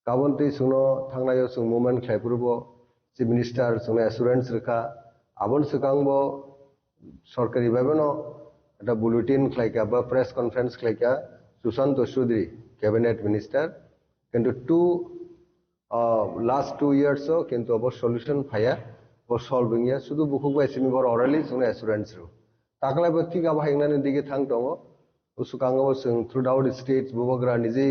Kabonti suno thangnayo sung movement khlaipurubo, chief minister sung assurance reka, abon sikangbo sorkari babeno eta bulletin khlaika ba press conference khlaika Susanto Sudri cabinet minister কিন্তু last 2 years কিন্তু of solution ফায়া O solving ইয়া শুধু বুকুক by Simi বড় অরালি जों assurance रो ताकलाय बो थिगा बाहायनानै दिगे थां दङ उसुकांगो जों थ्रु आउट स्टेट्स बुबग्रा निजे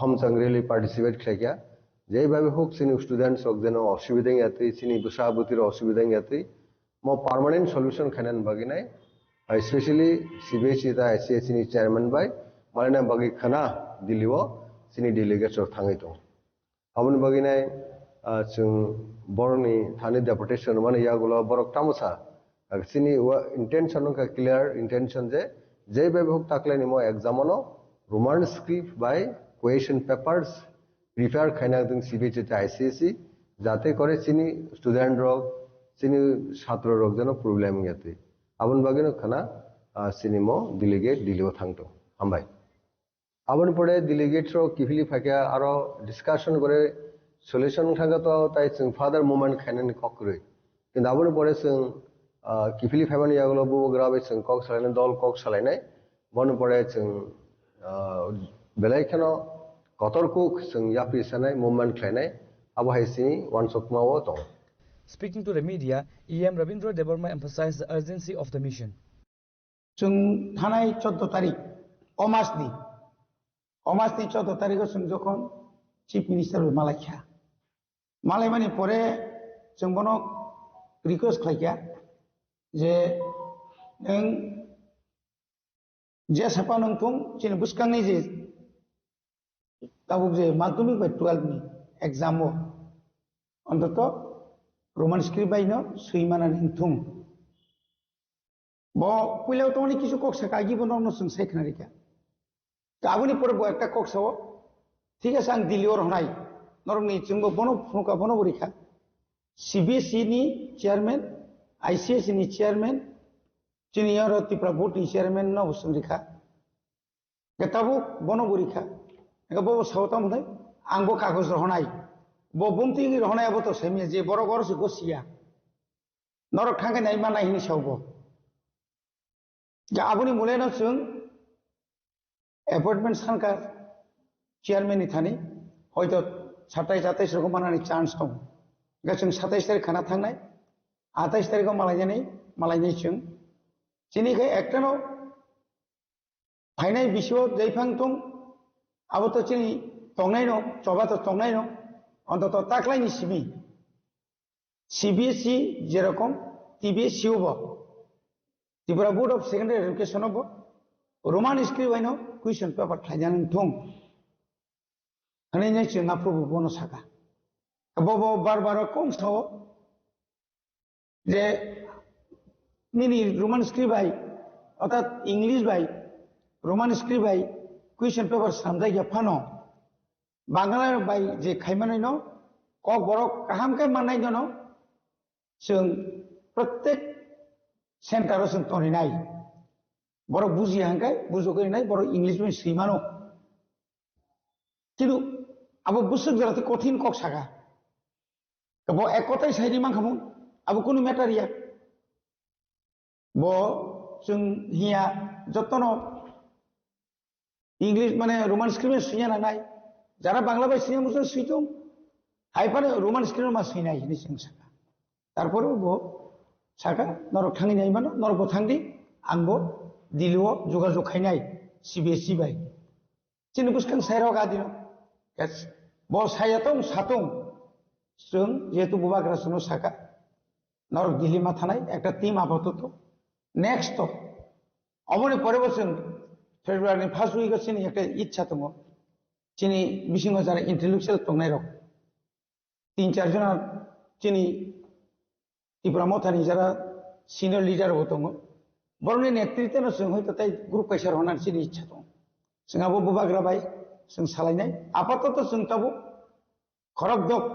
हमजों रियली पार्टिसिपेट खायगा जेबाबे हुक सिनि स्टुडेंट्स हक जेनो असुबिदा यात्री सिनि बुसाबुतिर असुबिदा यात्री म परमानेंट सॉल्यूशन खानन बगिनाय स्पेशली सीबीएसई दा आईसीएसई नि चेयरमैन बाय माने बगि खाना दिल्लीओ सिनि डेलीगेट्स थाङै दं आबुन बगिनाय जों बरनि थानि डेपुटेशन माने यागुलो बरक तामुसा सिनि इंटेंशन का क्लियर इंटेंशन जे बेबे हुक ताकलायनि म एग्जामनो रोमान स्क्रिप्ट बाय क्वेश्चन पेपर्स प्रिपेयर खायना जों सीबीएसई दा आईसीएसई जाते करे सिनि स्टूडेंट रक सिनि छात्र रक जनो प्रॉब्लेम याते आबुन बगिनो खाना सिनि म डेलीगेट दिल्लीओ थांतो हामबाय आबुन पड़े डेलीगेट्स रो किफिली फाकिया आरो डिस्कशन करे सॉल्यूशन थांगा तो ताइ जों फादर मूवमेंट खायनानि ककरै किन्तु आबुन पड़े जों किफिली फाइबानि यागलो बुग्राबे जों कक सालायनाय दल कक सालायनाय बन पड़े जों बेलायखानो कतरकु जों यापि सानाय मूवमेंट खायनाय आबहायसिनि वानसकमावो दं Speaking to the media, EM Ravindra Debarma emphasized the urgency of the mission. जों थानाय 14 तारिख अमासनि 14 तारिखआव जों जखन चिफ मिनिस्टार मालायखा मालायमानि परे जों बनो रिक्वेस्ट खालायखा जे नों जे साफा नोंथुं जेन बुसखांनि जे दाबुक जे माध्यमिक बाय 12 नि एग्जाम अन्तत रोमान स्क्रिप्ट बायनो सैमाना नोंथुं ब पयलाव तोनि किछु कक्सा कागि बननो जों सायखनारिखा गाबोनि परे ब एकटा कक्साव ठीक আছে आं दिल्लीआव रहनाय नरमनि जोंबो बनो फुंका बनो बरिखा सीबीएसई नि चेयरमैन आईसीएसई नि चेयरमैन जिनियर त्रिपुरा बोर्ड नि चेयरमैन न बसुरिखा गताबो बनो बरिखा गबो सावता मने आंबो कागज रहनाय ब बुमति रहनायाबो तो सेमि जे बर गरस गसिया नरक थांगे नाय मा नायनि सावबो गाबोनि मुलेनो जों अपॉइंटमेंट सानका चेयरमैन नि थानि हयतो 27 रकम मानानि चान्स दं जों 27 तारिख खाना थांनाय 28 तारिखआव मालायनि जों जिनिखाय एकटानो फाइनाय बिसो दैफां दं आबो तो चिनि तंनाय न चबा तो तंनाय न अन्तत ताकलायनि सिबि सीबीएसई जेरकम टीबीएसई बो Tripura board of secondary education बो रोमान स्क्रिप्ट बायनो क्वेश्चन पेपर खायजान थं हनै जों आप्रभु बनो साका बबो बार कम साव जे मिनि रोमान स्क्रिप्ट बाय अर्थात इंग्लिश बाय रोमान स्क्रिप्ट बाय क्वेश्चन पेपर सामजाय गफानो बांग्ला बाय जे खायमानै न कक बरक काहाम के माननाय दनो जों प्रत्येक सेंटाराव जों तनिनाय बर बुजि हांखाय बुजोगैनाय बर इंग्लिश में सैमानो किन्तु अब बुसुक जराते कठिन कक सागा अब एक कथाय साइडि मांखामु अब कोनो मेटारिया बो जों हिया जतनो इंग्लिश माने रोमान स्क्रिप्ट सुया नाय যারা বাংলা ভাষী মুসল সুইতো হাইপারে রোমান স্ক্রিপ্ট मा सुइनाय नि जों साका तारपरे बो साका नरक थांनि नायमानो नरक थांदि आंबो दिल्लीआव जगाजग खायनाय सीबीएसई बाय चिनि बुसखां साइराव गादिनो बो सायातों सातों जों जेतु बुबाग्रा सुनो साका नरक दिल्ली मा थानाय एकटा टीम आपातत नेक्स्ट अमने परे बोसों फेब्रुवारी फर्स्ट उइक चिनि एकटा इच्छा दङ चिनि बिसिङाव जारा इंटेलेक्चुअल तंनाय रक 3-4 जना चिनि त्रिपुरा मथानि जारा सिनियर लीडर दङ बरनि नेतृत्वनो जों हयतो ताइ ग्रुप कायसार होनानै चिनि इच्छा दं जोंहाबो बुबाग्रा बाय जों सालायनाय आपातत जों ताबो खरगदक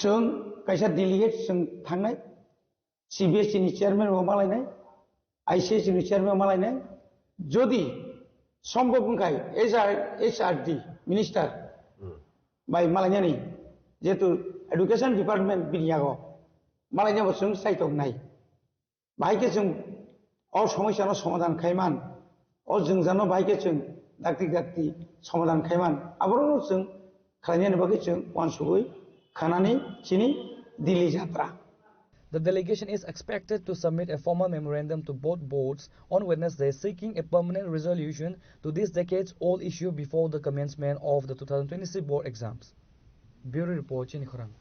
जों कायसा डेलीगेट जों थांनाय सीबीएसई नि चेयरमैन मालायनाय आईसीएसई नि चेयरमैन मालायनाय जदि सम्भव बुंखाय एचआरडी मिनिस्टार बाय मालायनानै जेतु एडुकेशन डिपार्टमेंट बिनियागो मालायनियाव जों सायथ'नाय बाहायके जों समस्यानो समाधान खायमान जों जानो बाहायके जों दाक्ति समाधान खायमान आबारो जों खालायनायनि बागै जों वानसुबै खानानै चिनि दिल्ली यात्रा. The delegation is expected to submit a formal memorandum to both boards on Wednesday seeking a permanent resolution to this decades-old issue before the commencement of the 2026 board exams. Bureau Report, Chini Khorang.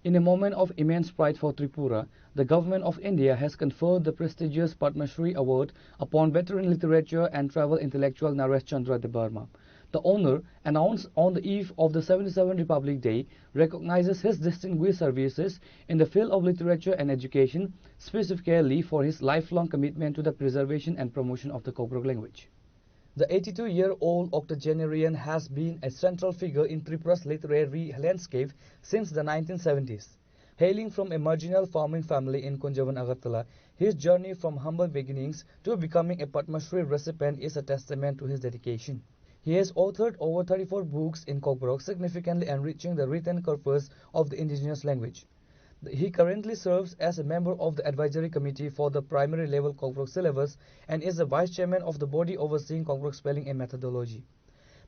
In a moment of immense pride for Tripura, the government of India has conferred the prestigious Padma Shri Award upon veteran literature and travel intellectual Naresh Chandra Debarma. The honor, announced on the eve of the 77th Republic Day, recognizes his distinguished services in the field of literature and education, specifically for his lifelong commitment to the preservation and promotion of the Kobrok language. The 82-year-old octogenarian has been a central figure in Tripura's literary landscape since the 1970s. Hailing from a marginal farming family in Kunjavan, Agartala, his journey from humble beginnings to becoming a Padma Shri recipient is a testament to his dedication. He has authored over 34 books in Kobrok, significantly enriching the written corpus of the indigenous language. He currently serves as a member of the advisory committee for the primary level Kobrok syllabus and is the vice chairman of the body overseeing Kobrok spelling and methodology.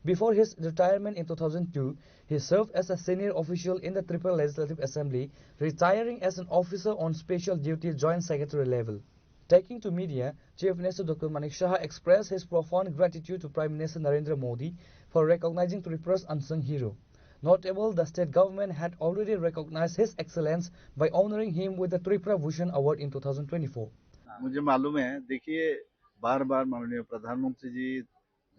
Before his retirement in 2002, he served as a senior official in the Tripura Legislative Assembly, retiring as an officer on special duty joint secretary level. Taking to media, Chief Minister Dr. Manik Shah expressed his profound gratitude to Prime Minister Narendra Modi for recognizing Tripura's unsung hero. Notable, the state government had already recognized his excellence by honoring him with the Tripura Bhushan Award in 2024. मुझे मालूम है, देखिए बार-बार माननीय प्रधानमंत्री जी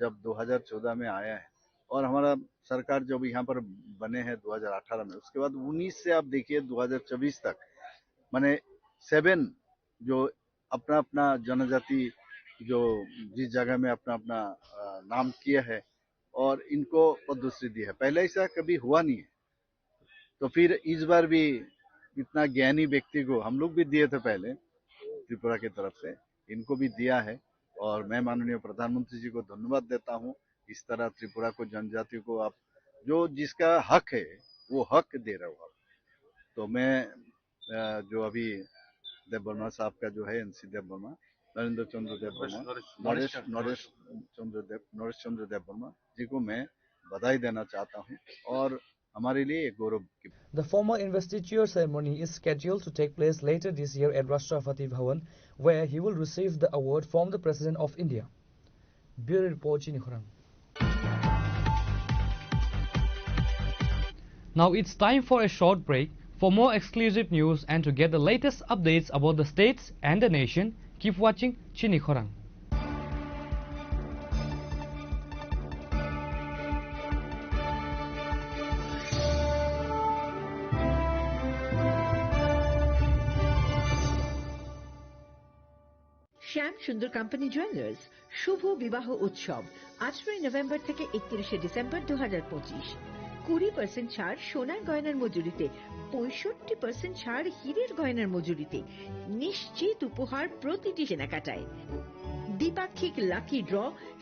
जब 2014 में आया है और हमारा सरकार जब यहाँ पर बने हैं 2018 में, उसके बाद 19 से आप देखिए 2024 तक माने 7 जो अपना जनजाति जो जिस जगह में अपना नाम किया है और इनको पद्मश्री दी है, पहले ऐसा कभी हुआ नहीं है. तो फिर इस बार भी इतना ज्ञानी व्यक्ति को हम लोग भी दिए थे पहले त्रिपुरा की तरफ से, इनको भी दिया है और मैं माननीय प्रधानमंत्री जी को धन्यवाद देता हूं. इस तरह त्रिपुरा को जनजाति को आप जो जिसका हक है वो हक दे रहे हो आप. तो मैं जो अभी देवबर्मा साहब का जो है एनसी देवबर्मा, नरेंद्र चंद्र देवबर्मा, नरेश चंद्र देवबर्मा जी को मैं बधाई देना चाहता हूं और हमारे लिए एक गौरव की. The formal investiture ceremony is scheduled to take place later this year at Rashtrapati Bhavan, where he will receive the award from the President of India. Bureau Report, Chini Khorang. Now it's time for a short break. For more exclusive news and to get the latest updates about the states and the nation, keep watching Chini Khorang. শ্যাম সুন্দর company jewellers শুভ বিবাহ উৎসব 18 November থেকে 31 December 2025। 20% ছাড় সোনার গয়নার মজুরিতে, 65% ছাড় হীরের গয়নার মজুরিতে, নিশ্চিত উপহার প্রতিটি কেনাকাটায়। দ্বিপাক্ষিক লাকি ড্র,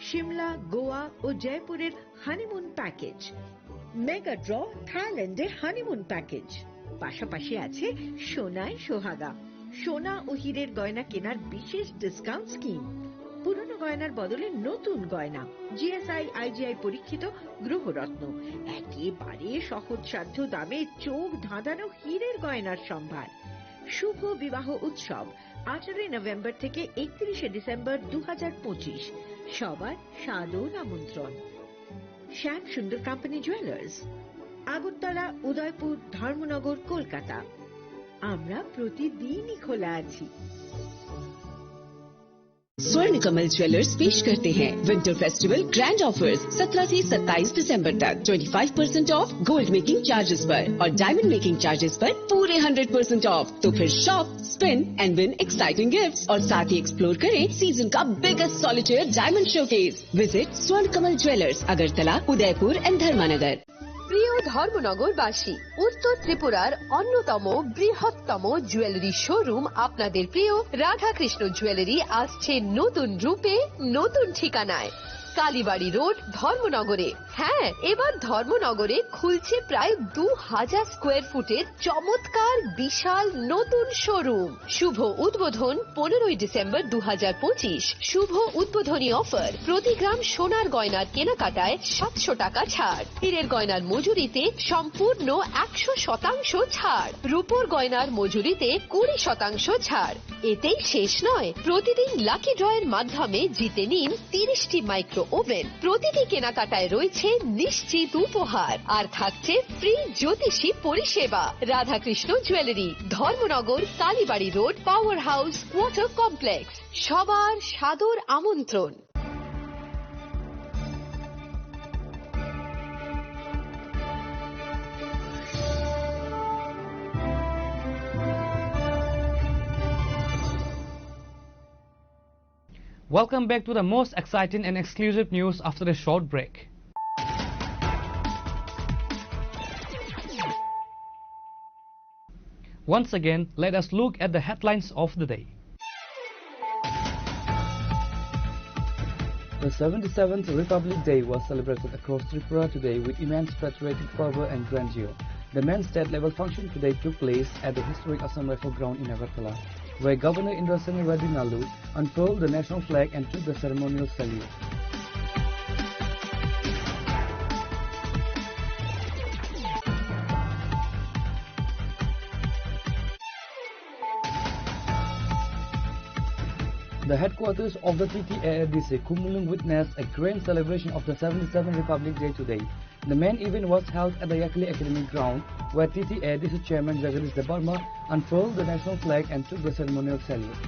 শিমলা, গোয়া ও জয়পুরের হানিমুন প্যাকেজ, মেগা ড্র থাইল্যান্ডে হানিমুন প্যাকেজ, পাশাপাশি আছে সোনায় সোহাগা, সোনা ও হীরের গয়না কেনার বিশেষ ডিসকাউন্ট স্কিম, পুরনো গয়নার বদলে নতুন গয়না, জিএসআই আইজিআই পরীক্ষিত গ্রহরত্ন, একেবারে সহজসাধ্য দামে চোখ ধাঁধানো হীরের গয়নার সম্ভার। শুভ বিবাহ উৎসব 18 নভেম্বর থেকে 31 ডিসেম্বর 2025। সবার সাদর আমন্ত্রণ। শ্যাম সুন্দর কোম্পানি জুয়েলার্স, আগরতলা, উদয়পুর, ধর্মনগর, কলকাতা। আমরা প্রতিদিনই খোলা আছি। स्वर्ण कमल ज्वेलर्स पेश करते हैं विंटर फेस्टिवल ग्रैंड ऑफर्स 17 से 27 दिसंबर तक 25% ऑफ गोल्ड मेकिंग चार्जेस पर और डायमंड मेकिंग चार्जेस पर पूरे 100% ऑफ। तो फिर shop, spin and win exciting gifts और साथ ही एक्सप्लोर करें सीजन का biggest solitaire diamond showcase. Visit Swarna Kamal jewellers, Agartala, Udaipur and धर्मानगर। প্রিয় ধর্মনগরবাসী, উত্তর ত্রিপুরার অন্যতম বৃহত্তম জুয়েলারি শোরুম আপনাদের প্রিয় রাধাকৃষ্ণ জুয়েলারি আসছে নতুন রূপে, নতুন ঠিকানায়। কালীবাড়ি রোড ধর্মনগরে। হ্যাঁ, এবার ধর্মনগরে খুলছে প্রায় 2000 স্কোয়ার ফুটের চমৎকার বিশাল নতুন শোরুম। শুভ উদ্বোধন 15ই ডিসেম্বর 2025। শুভ উদ্বোধনী অফার, প্রতি গ্রাম সোনার গয়নার কেনাকাটায় 700 টাকা ছাড়, হীরের গয়নার মজুরিতে সম্পূর্ণ 100% ছাড়, রূপোর গয়নার মজুরিতে 20% ছাড়। এতেই শেষ নয়, প্রতিদিন লাকি ড্রয়ের মাধ্যমে জিতে নিন 30টি মাইক্রো ওভেন। প্রতিটি কেনাকাটায় রয়েছে নিশ্চিত উপহার, আর থাকছে ফ্রি জ্যোতিষী পরিষেবা। Radhakrishna jewellery, Dharmanagar, Kalibari road, power house, water complex. সবার সাদর আমন্ত্রণ। Welcome back to the most exciting and exclusive news after a short break. Once again, let us look at the headlines of the day. The 77th Republic Day was celebrated across Tripura today with immense patriotic fervor and grandeur. The main state-level function today took place at the historic Assam Rifle Ground in Agartala, where Governor Indrasena Radinalu unfurled the national flag and took the ceremonial salute. The headquarters of the TTADC Kumulung witnessed a grand celebration of the 77th Republic Day today. The main event was held at the Yakli Academic Ground, where TTADC Chairman Jagadish Debarma unfurled the national flag and took the ceremonial salute.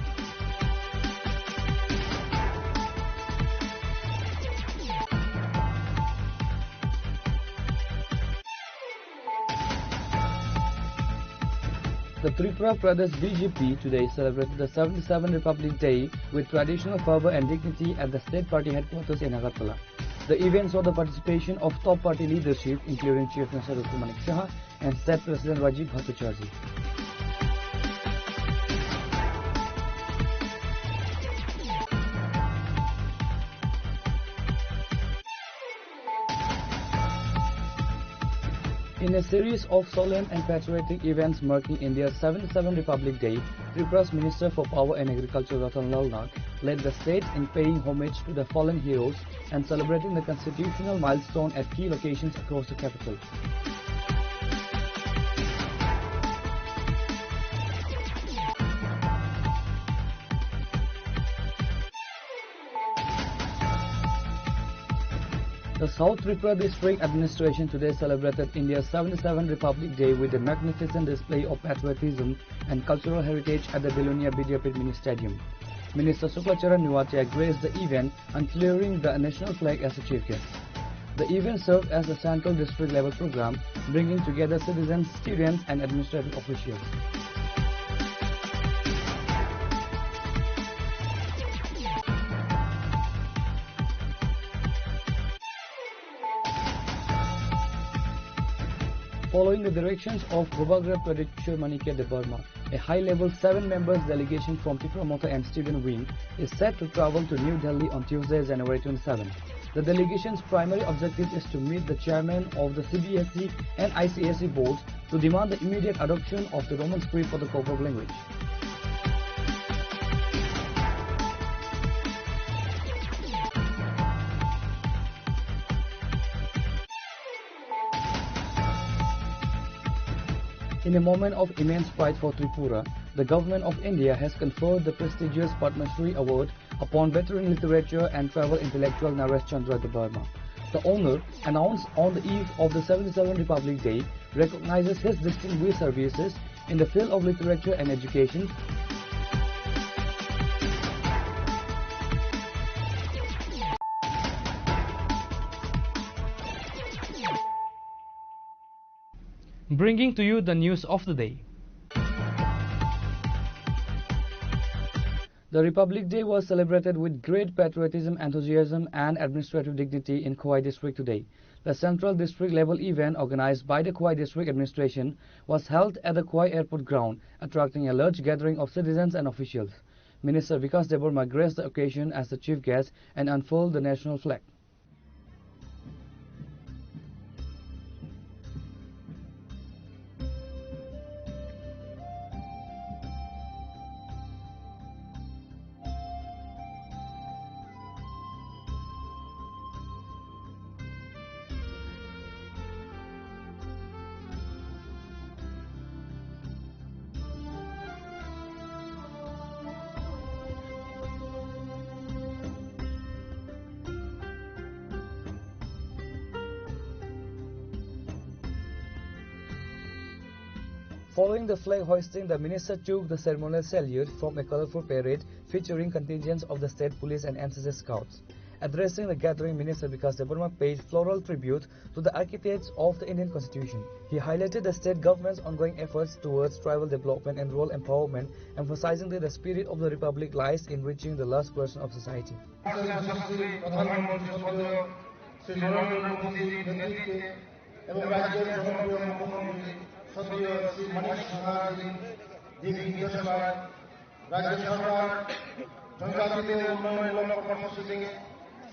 The Tripura Pradesh BJP today celebrated the 77th Republic Day with traditional fervor and dignity at the state party headquarters in Agartala. The event saw the participation of top party leadership including Chief Minister Dr. Manik Saha and State President Rajiv Bhattacharjee. In a series of solemn and patriotic events marking India's 77th Republic Day, Tripura's Minister for Power and Agriculture Ratan Lal Nag led the state in paying homage to the fallen heroes and celebrating the constitutional milestone at key locations across the capital. The South Tripura District Administration today celebrated India's 77th Republic Day with a magnificent display of patriotism and cultural heritage at the Belonia Bidyapit Mini Stadium. Minister Suklacharan Nuatia graced the event, unclearing the national flag as a chief guest. The event served as a central district level program, bringing together citizens, students and administrative officials. Following the directions of Gobagra Pradeshwar Manike Debarma, a high-level 7-member delegation from Tripura Motor and Student Wing is set to travel to New Delhi on Tuesday, January 27. The delegation's primary objective is to meet the chairman of the CBSE and ICSE boards to demand the immediate adoption of the Roman script for the Kobrog language. In a moment of immense pride for Tripura, the Government of India has conferred the prestigious Padma Shri Award upon veteran literature and travel intellectual Naresh Chandra Debarma. The honour, announced on the eve of the 77th Republic Day, recognizes his distinguished services in the field of literature and education, bringing to you the news of the day. The Republic Day was celebrated with great patriotism, enthusiasm and administrative dignity in Khowai District today. The central district level event organized by the Khowai District Administration was held at the Khowai Airport ground, attracting a large gathering of citizens and officials. Minister Vikas Debarma graced the occasion as the chief guest and unfurled the national flag. Following the flag hoisting, the minister took the ceremonial salute from a colorful parade featuring contingents of the state police and NCC scouts. Addressing the gathering, Minister Vikas Debbarma paid floral tribute to the architects of the Indian Constitution. He highlighted the state government's ongoing efforts towards tribal development and rural empowerment, emphasizing that the spirit of the Republic lies in reaching the last person of society.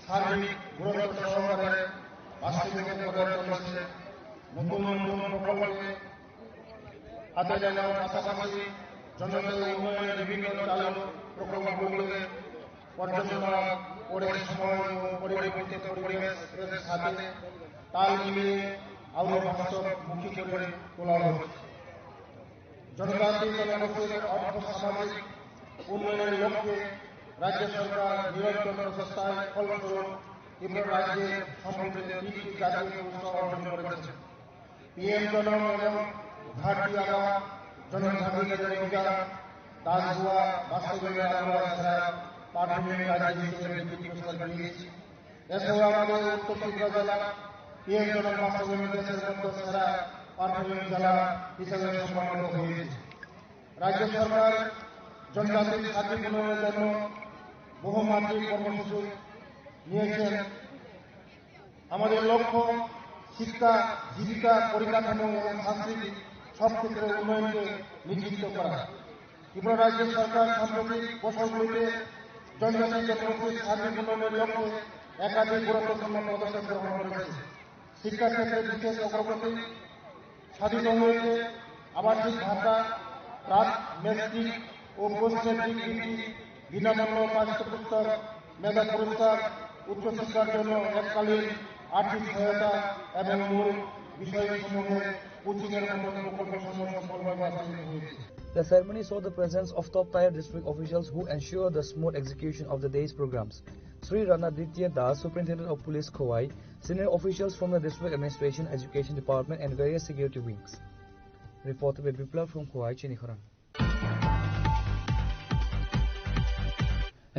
সার্বিক গুরুত্ব সহকারে বাস্তবায়িত করার চলছে নতুন নতুন প্রকল্পে হাতে নেওয়ার পাশাপাশি জনজাতি উন্নয়নের বিভিন্ন চালু প্রকল্পগুলোকে পর্যালোচনা করে সময় ও পরিবর্তিত পরিবেশের সাথে তাল মিলিয়ে আরও বাস্তবমুখী করে তোলা হচ্ছে। জনজাতি জনগোষ্ঠীর অর্থ সামাজিক উন্নয়নের লক্ষ্যে রাজ্য সরকার নিরন্তর প্রচেষ্টায় ফলস্বরূপ ত্রিপুরা রাজ্যের সমৃদ্ধিতে 3টি জাতীয় পুরস্কার অর্জন করেছে। পিএম জনম এবং ঘাটি আগাম জনজাতিদের অধিকার দাসগুয়া বাস্তবায়নে আমরা সেরা প্রাথমিক রাজ্য হিসেবে 2টি পুরস্কার পেয়েছি। এছাড়াও আমাদের উত্তর ত্রিপুরা জেলা পিএম জনম বাস্তবায়নে দেশের মধ্যে সেরা প্রাথমিক জেলা হিসেবে সম্মানিত হয়েছে। রাজ্য সরকার জনজাতির সার্বিক উন্নয়নের জন্য বহুমাত্রিক কর্মসূচি নিয়েছেন। আমাদের লক্ষ্য শিক্ষা, জীবিকা, পরিকাঠামো এবং সংস্কৃতি সব ক্ষেত্রে উন্নয়নকে নিশ্চিত করা। ত্রিপুরা রাজ্য সরকার সাম্প্রতিক বছরগুলিতে জনজাতি জনগোষ্ঠীর সার্বিক উন্নয়নের লক্ষ্যে একাধিক গুরুত্বপূর্ণ পদক্ষেপ গ্রহণ করেছে। শিক্ষা ক্ষেত্রে বিশেষ অগ্রগতি সাধিত হয়েছে। আবাসিক ভাতা, প্রাক মেট্রিক ও পোস্ট মেট্রিক ডিগ্রি, বিনামূল্য পাঠ্যপুস্তক, মেধা পুরস্কার, উচ্চশিক্ষার জন্য এককালীন আর্থিক সহায়তা এবং মূল বিষয়সমূহে কোচিংয়ের মতো প্রকল্পসমূহ সফলভাবে বাস্তবায়িত হয়েছে। The ceremony saw the presence of top-tier district officials who ensure the smooth execution of the day's programs. Sri Ranaditya Das, Superintendent of Police Khowai, senior officials from the District Administration, Education Department and various security wings. Reported by Biplav from Khowai, Chinikhara.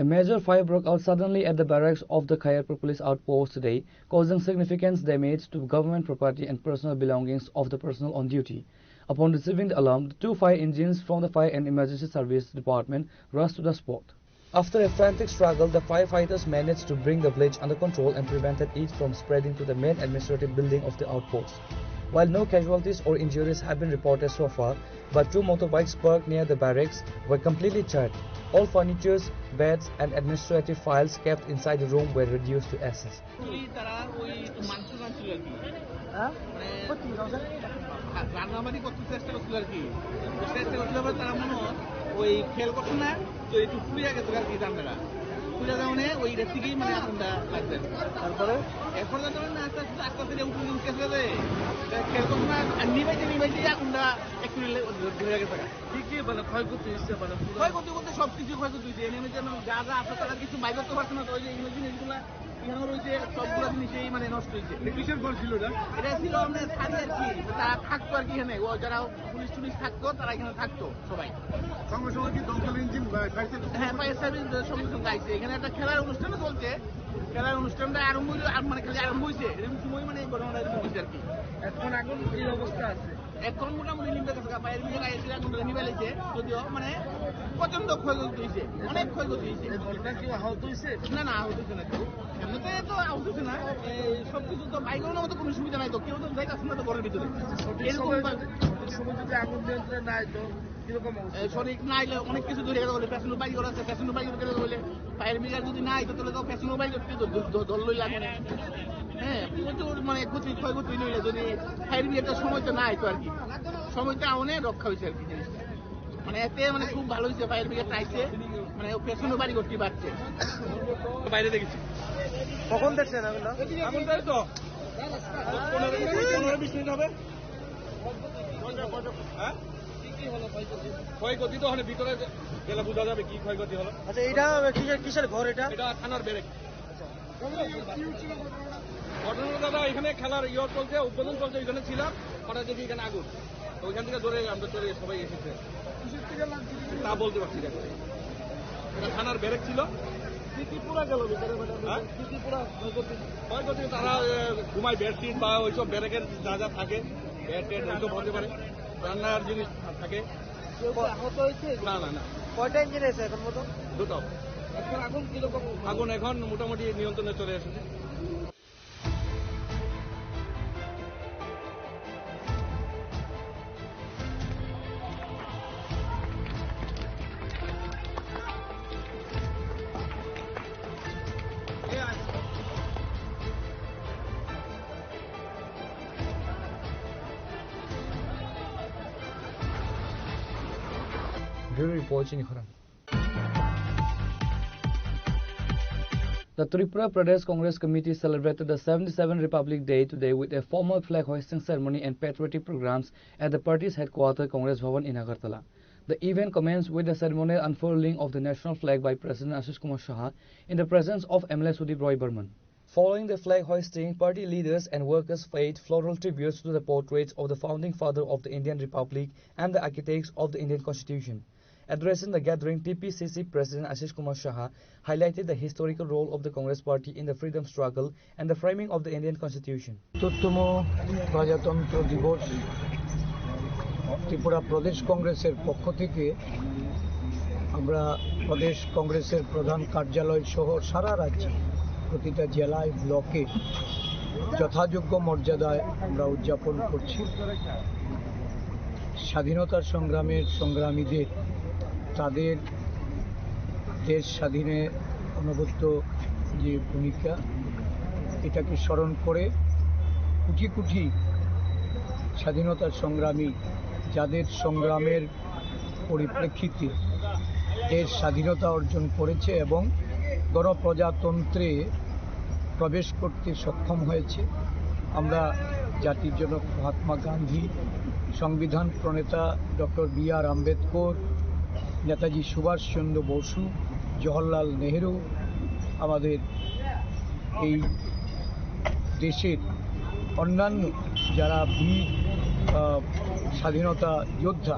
A major fire broke out suddenly at the barracks of the Khairpur police outpost today, causing significant damage to government property and personal belongings of the personnel on duty. Upon receiving the alarm, the 2 fire engines from the Fire and Emergency Service Department rushed to the spot. After a frantic struggle, the firefighters managed to bring the blaze under control and prevented it from spreading to the main administrative building of the outpost. While no casualties or injuries have been reported so far, but 2 motorbikes parked near the barracks were completely charred. All furniture, beds and administrative files kept inside the room were reduced to ashes. পুজো যাওনে ওই রেসিকেই মানে আগুনটা লাগবে। তারপরে এরপর যখন আস্তে আস্তে আস্তে আস্তে উঠে গেছে রে খেলতো না নিবাইতে আগুনটা একটু ধরে গেছে। ঠিক কি মানে ক্ষয়ক্ষতি হচ্ছে, মানে ক্ষয়ক্ষতি বলতে সব কিছু ক্ষয়ক্ষতি হয়েছে। এনে যা যা আছে তারা কিছু বাইর করতে পারছে না। তো ওই যে জিনিসগুলা এখানে রয়েছে সবগুলো জিনিসই মানে নষ্ট হয়েছে। কিসের ঘর ছিল এটা? এটা ছিল আমাদের ছাড়ি আর কি, তারা থাকতো আর কি এখানে। ও যারা পুলিশ টুলিশ থাকতো তারা এখানে থাকতো সবাই। সঙ্গে সঙ্গে কি দমকল ইঞ্জিন গাইছে? হ্যাঁ, ফায়ার সার্ভিস সঙ্গে সঙ্গে গাইছে। এখানে একটা খেলার অনুষ্ঠানও চলছে। খেলার অনুষ্ঠানটা আরম্ভ হইল, মানে খালি আরম্ভ হয়েছে এরকম সময় মানে ঘটনাটা এরকম হয়েছে আর কি। এখন আগুন কি অবস্থা আছে? এখন মোটামুটি নিমে গেছে। ফায়ার ব্রিগেড আইসে আগুনটা নিভে লাইছে, যদিও মানে প্রচন্ড ক্ষয়ক্ষতি হয়েছে, অনেক ক্ষয়ক্ষতি হয়েছে। ঘটনা কি আহত হয়েছে? না না, আহত হয়েছে না। এমনিতে তো আহত হয়েছে না। সব কিছু তো বাইকের মতো কোনো সুবিধা নাই, তো কেউ তো যাইতেছে না তো ঘরের ভিতরে। এরকম সময় যদি আগুন নিয়ন্ত্রণ নাই তো সঠিক না আইলে অনেক কিছু ধরে গেলে বলে পেছনে বাইক আছে, পেছনে বাইক গেলে বলে ফায়ার ব্রিগেড যদি নাই তো তাহলে তো পেছনে বাইক ধর লই লাগে। হ্যাঁ, প্রচুর মানে ক্ষয়ক্ষতি লইলে যদি ফায়ার ব্রিগেডের সময় তো নাই তো আর কি, সময়টা অনেক রক্ষা হয়েছে আর কি জিনিসটা। মানে এতে মানে খুব ভালো হয়েছে, ফায়ার ব্রিগেড আইছে, মানে পেছনে বাড়ি ঘরটি বাড়ছে। বাইরে দেখেছি। কখন দেখছেন আগুনটা? তো 15-20 মিনিট হবে। হ্যাঁ, ক্ষয়ক্ষতি তো ভিতরে গেলে বোঝা যাবে কি ক্ষয়ক্ষতি হলো। আচ্ছা, এটা কিসের ঘর? এটা থানার ব্যারেক। ঘটনা দাদা, এখানে খেলার চলছে, উদ্বোধন চলছে, এখানে ছিলাম, হঠাৎ দেখি এখানে আগুন। ওইখান থেকে ধরে আমরা চলে সবাই এসেছে তা বলতে পারছি না। এটা থানার ব্যারেক ছিল, হয়তো তারা ঘুমায় বেডশিট বা ওইসব ব্যারেকের যা যা থাকে ব্যাট ট্যাট ওইসব হতে পারে, রান্নার জিনিস থাকে। আহত হয়েছে? না না না। কয়টা ইঞ্জিন আছে এখন মতো? দুটো। এখন আগুন কিরকম? আগুন এখন মোটামুটি নিয়ন্ত্রণে চলে এসেছে। Bureau Report in Khurram. The Tripura Pradesh Congress Committee celebrated the 77th Republic Day today with a formal flag hoisting ceremony and patriotic programs at the party's headquarters, Congress Bhavan in Agartala. The event commenced with the ceremonial unfurling of the national flag by President Ashish Kumar Shah in the presence of MLA Sudip Roy Burman. Following the flag hoisting, party leaders and workers paid floral tributes to the portraits of the founding father of the Indian Republic and the architects of the Indian Constitution. Addressing the gathering, TPCC President Ashish Kumar Shah highlighted the historical role of the Congress Party in the freedom struggle and the framing of the Indian Constitution. চতুর্থতম প্রজাতন্ত্র দিবস ত্রিপুরা প্রদেশ কংগ্রেসের পক্ষ থেকে আমরা প্রদেশ কংগ্রেসের প্রধান কার্যালয় সহ সারা রাজ্যে প্রতিটা জেলায় ব্লকে যথাযোগ্য মর্যাদায় আমরা উদযাপন করছি। স্বাধীনতার সংগ্রামের সংগ্রামীদের তাদের দেশ স্বাধীনে অনবদ্য যে ভূমিকা, এটাকে স্মরণ করে কোটি কোটি স্বাধীনতার সংগ্রামী যাদের সংগ্রামের পরিপ্রেক্ষিতে দেশ স্বাধীনতা অর্জন করেছে এবং গণপ্রজাতন্ত্রে প্রবেশ করতে সক্ষম হয়েছে। আমরা জাতির জনক মহাত্মা গান্ধী, সংবিধান প্রণেতা ডক্টর বি.আর. আম্বেদকর, নেতাজি সুভাষচন্দ্র বসু, জওহরলাল নেহেরু, আমাদের এই দেশের অন্যান্য যারা বীর স্বাধীনতা যোদ্ধা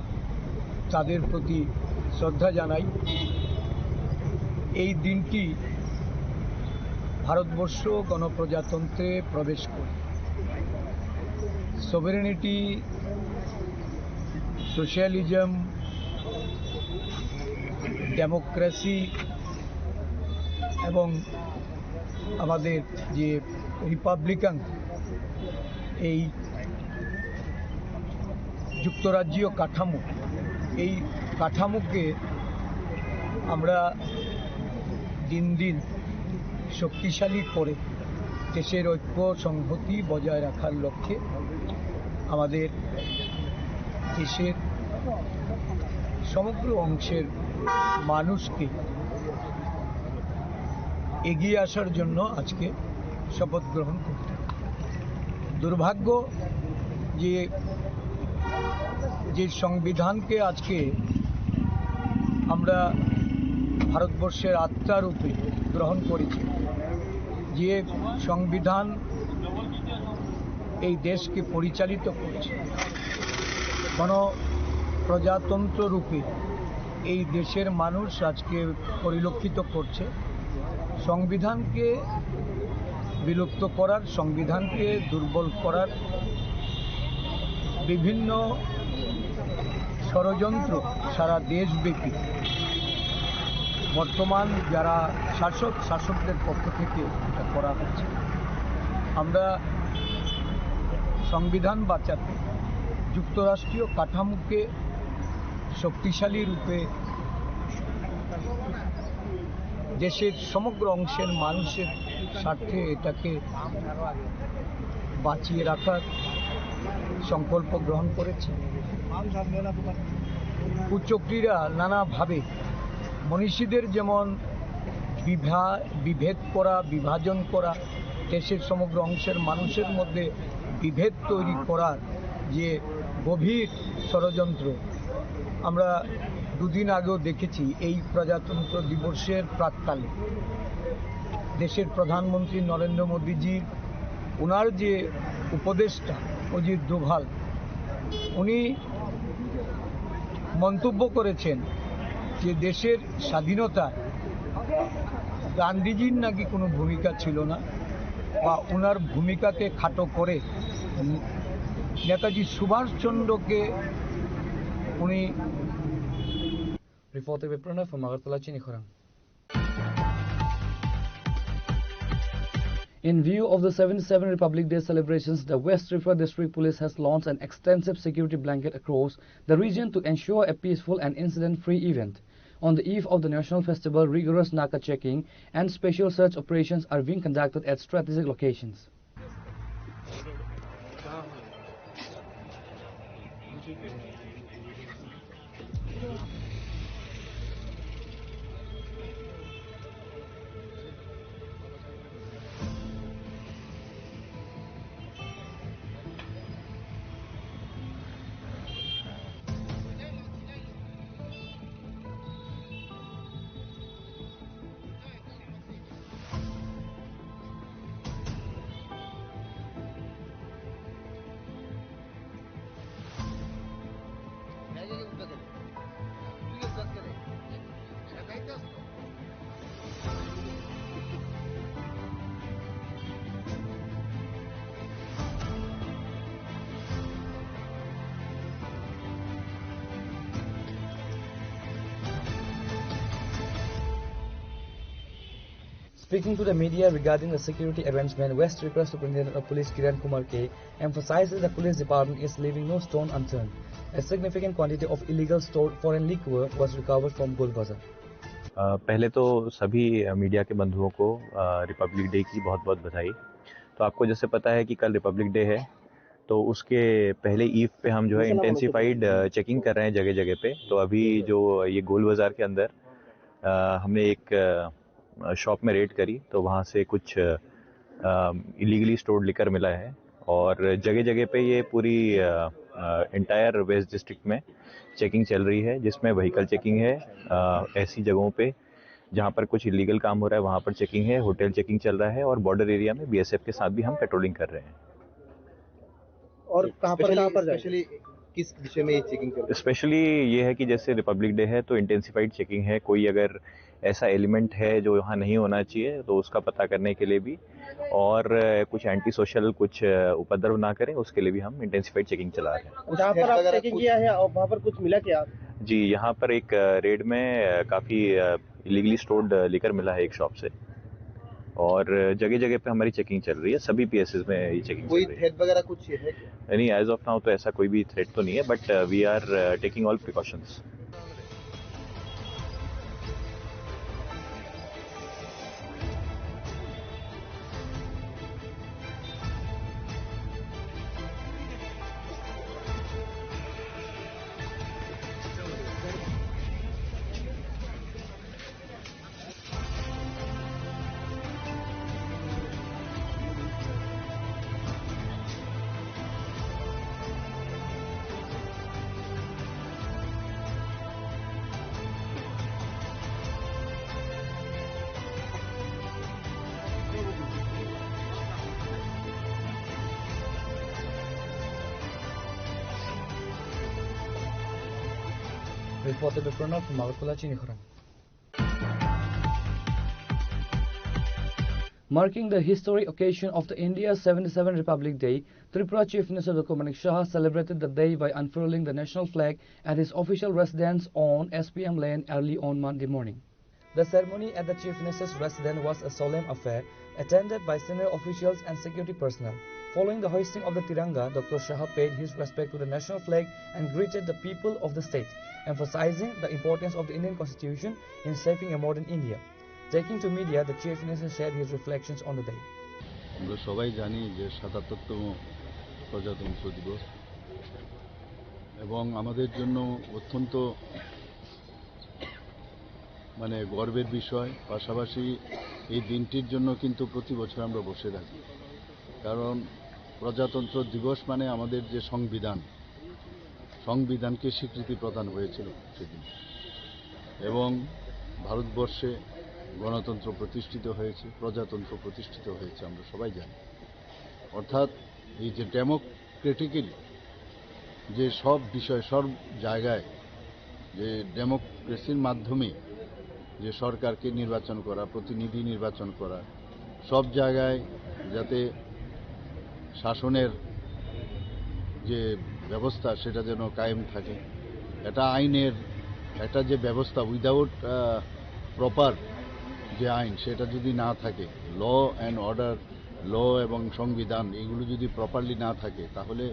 তাদের প্রতি শ্রদ্ধা জানাই। এই দিনটি ভারতবর্ষ গণপ্রজাতন্ত্রে প্রবেশ করে সভারেনিটি, সোশ্যালিজম, ডেমোক্রেসি এবং আমাদের যে রিপাবলিকান এই যুক্তরাজ্যীয় কাঠামো, এই কাঠামোকে আমরা দিন দিন শক্তিশালী করে দেশের ঐক্য সংহতি বজায় রাখার লক্ষ্যে আমাদের দেশের সমগ্র অংশের মানুষকে এগিয়ে আসার জন্য আজকে শপথ গ্রহণ করতে। দুর্ভাগ্য যে সংবিধানকে আজকে আমরা ভারতবর্ষের আত্মা রূপে গ্রহণ করেছি, যে সংবিধান এই দেশকে পরিচালিত করছে, গণপ্রজাতন্ত্র রূপে এই দেশের মানুষ আজকে পরিলক্ষিত করছে। সংবিধানকে বিলুপ্ত করার, সংবিধানকে দুর্বল করার বিভিন্ন ষড়যন্ত্র সারা দেশব্যাপী বর্তমান যারা শাসকদের পক্ষ থেকে এটা করা হচ্ছে। আমরা সংবিধান বাঁচাতে যুক্তরাষ্ট্রীয় কাঠামোকে শক্তিশালী রূপে দেশের সমগ্র অংশের মানুষের স্বার্থে এটাকে বাঁচিয়ে রাখার সংকল্প গ্রহণ করেছে। কুচক্রীরা নানাভাবে মনীষীদের যেমন বিভেদ করা, বিভাজন করা, দেশের সমগ্র অংশের মানুষের মধ্যে বিভেদ তৈরি করার যে গভীর ষড়যন্ত্র আমরা দুদিন আগেও দেখেছি। এই প্রজাতন্ত্র দিবসের প্রাক্কালে দেশের প্রধানমন্ত্রী নরেন্দ্র মোদীজির ওনার যে উপদেষ্টা অজিত ডোভাল, উনি মন্তব্য করেছেন যে দেশের স্বাধীনতা গান্ধীজির নাকি কোনো ভূমিকা ছিল না, বা ওনার ভূমিকাকে খাটো করে নেতাজি সুভাষচন্দ্রকে উনি। Reported by Pranav from Agartala, Chinikhorang. In view of the 77 Republic Day celebrations, the West Tripura District Police has launched an extensive security blanket across the region to ensure a peaceful and incident-free event. On the eve of the national festival, rigorous Naka checking and special search operations are being conducted at strategic locations. Speaking to the media regarding the security arrangement, West Tripura Superintendent of Police Kiran Kumar K emphasizes the police department is leaving no stone unturned. A significant quantity of illegal stored foreign liquor was recovered from Golbazar. पहले तो सभी media के बंधुओं को Republic day की बहुत बहुत बधाई। तो आपको जैसे पता है कि कल रिपब्लिक डे है, तो उसके पहले ईव पे हम जो है इंटेंसिफाइड चेकिंग कर रहे हैं जगह जगह पे। तो अभी जो ये गोल बाजार के अंदर हमने एक शॉप में रेड करी, तो वहाँ से कुछ इलीगली स्टोर्ड लिकर मिला है, और जगह जगह पे ये पूरी इंटायर वेस्ट डिस्ट्रिक्ट में चेकिंग चल रही है, जिसमें व्हीकल चेकिंग है, ऐसी जगहों पे जहाँ पर कुछ इलीगल काम हो रहा है वहाँ पर चेकिंग है, होटल चेकिंग चल रहा है, और बॉर्डर एरिया में बीएसएफ के साथ भी हम पेट्रोलिंग कर रहे हैं। और कहाँ पर किस विषय में ये चेकिंग कर रहे हैं? स्पेशली ये है कि जैसे रिपब्लिक डे है तो इंटेंसिफाइड चेकिंग है, कोई अगर ऐसा एलिमेंट है जो यहाँ नहीं होना चाहिए तो उसका पता करने के लिए भी, और कुछ एंटी सोशल कुछ उपद्रव ना करें उसके लिए भी हम इंटेंसिफाइड चेकिंग चला रहे हैं। जहाँ पर आप चेकिंग किया है और वहाँ पर कुछ मिला क्या? जी, यहाँ पर एक रेड में काफ़ी इलीगली स्टोर्ड लिकर मिला है एक शॉप से, और जगह जगह पे हमारी चेकिंग चल रही है, सभी पीएसएस में ये चेकिंग कोई चल रही है। थ्रेट वगैरह कुछ है? नहीं, एज ऑफ नाउ तो ऐसा कोई भी थ्रेट तो नहीं है, but we are taking all precautions. Reported by Pranav from Agartala, Chinikhorang. Marking the historic occasion of the India's 77th Republic Day, Tripura Chief Minister Dr. Manik Shah celebrated the day by unfurling the national flag at his official residence on SPM Lane early on Monday morning. The ceremony at the Chief Minister's residence was a solemn affair, attended by senior officials and security personnel. Following the hoisting of the Tiranga, Dr. Shah paid his respect to the national flag and greeted the people of the state, emphasizing the importance of the Indian Constitution in shaping a modern India. Taking to media, the Chief Minister shared his reflections on the day. আমরা সবাই জানি যে ৭৭তম প্রজাতন্ত্র দিবস এবং আমাদের জন্য অত্যন্ত গর্বের বিষয়। পাশাপাশি এই দিনটির জন্য কিন্তু প্রতি বছর আমরা বসে থাকি, কারণ প্রজাতন্ত্র দিবস মানে আমাদের যে সংবিধানকে স্বীকৃতি প্রদান হয়েছিল সেদিন, এবং ভারতবর্ষে গণতন্ত্র প্রতিষ্ঠিত হয়েছে, প্রজাতন্ত্র প্রতিষ্ঠিত হয়েছে, আমরা সবাই জানি। অর্থাৎ এই যে ডেমোক্রেটিক্যালি যে সব বিষয় সব জায়গায় যে ডেমোক্রেসির মাধ্যমে যে সরকারকে নির্বাচন করা, প্রতিনিধি নির্বাচন করা, সব জায়গায় যাতে শাসনের যে ব্যবস্থা সেটা যেন কায়েম থাকে, এটা আইনের একটা যে ব্যবস্থা উইদাউট প্রপার যে আইন সেটা যদি না থাকে, ল অ্যান্ড অর্ডার, ল এবং সংবিধান এগুলো যদি প্রপারলি না থাকে, তাহলে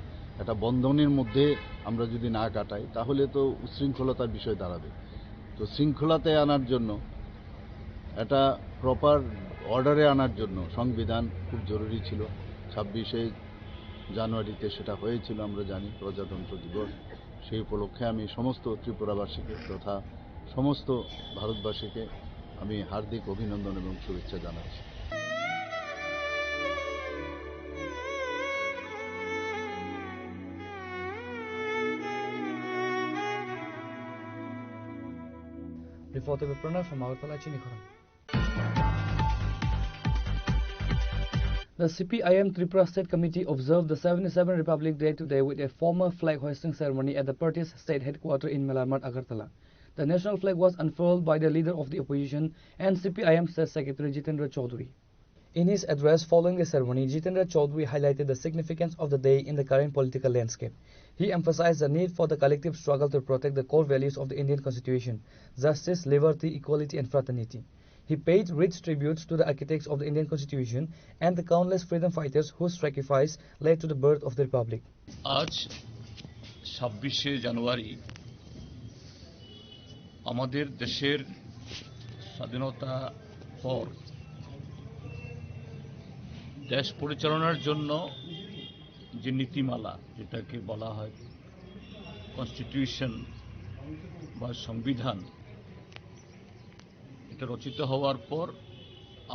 একটা বন্ধনের মধ্যে আমরা যদি না কাটাই তাহলে তো উচ্ছৃঙ্খলতার বিষয় দাঁড়াবে। তো শৃঙ্খলাতে আনার জন্য, এটা প্রপার অর্ডারে আনার জন্য সংবিধান খুব জরুরি ছিল। 26শে জানুয়ারিতে সেটা হয়েছিল, আমরা জানি, প্রজাতন্ত্র দিবস। সেই উপলক্ষে আমি সমস্ত ত্রিপুরাবাসীকে তথা সমস্ত ভারতবাসীকে আমি হার্দিক অভিনন্দন এবং শুভেচ্ছা জানাচ্ছি। Reported by Pranav from Agartala, Chinikoran. The CPIM Tripura State Committee observed the 77th Republic Day today with a formal flag hoisting ceremony at the party's state headquarters in Melarmat, Agartala. The national flag was unfurled by the leader of the opposition and CPIM State Secretary Jitendra Chaudhary. In his address following the ceremony, Jitendra Chaudhary highlighted the significance of the day in the current political landscape. He emphasized the need for the collective struggle to protect the core values of the Indian Constitution: justice, liberty, equality and fraternity. He paid rich tributes to the architects of the Indian Constitution and the countless freedom fighters whose sacrifice led to the birth of the Republic. आज 26শে জানুয়ারি আমাদের দেশের স্বাধীনতা পর দেশ পরিচালনার জন্য যে নীতিমালা, যেটাকে বলা হয় কনস্টিটিউশন বা সংবিধান, এটা রচিত হওয়ার পর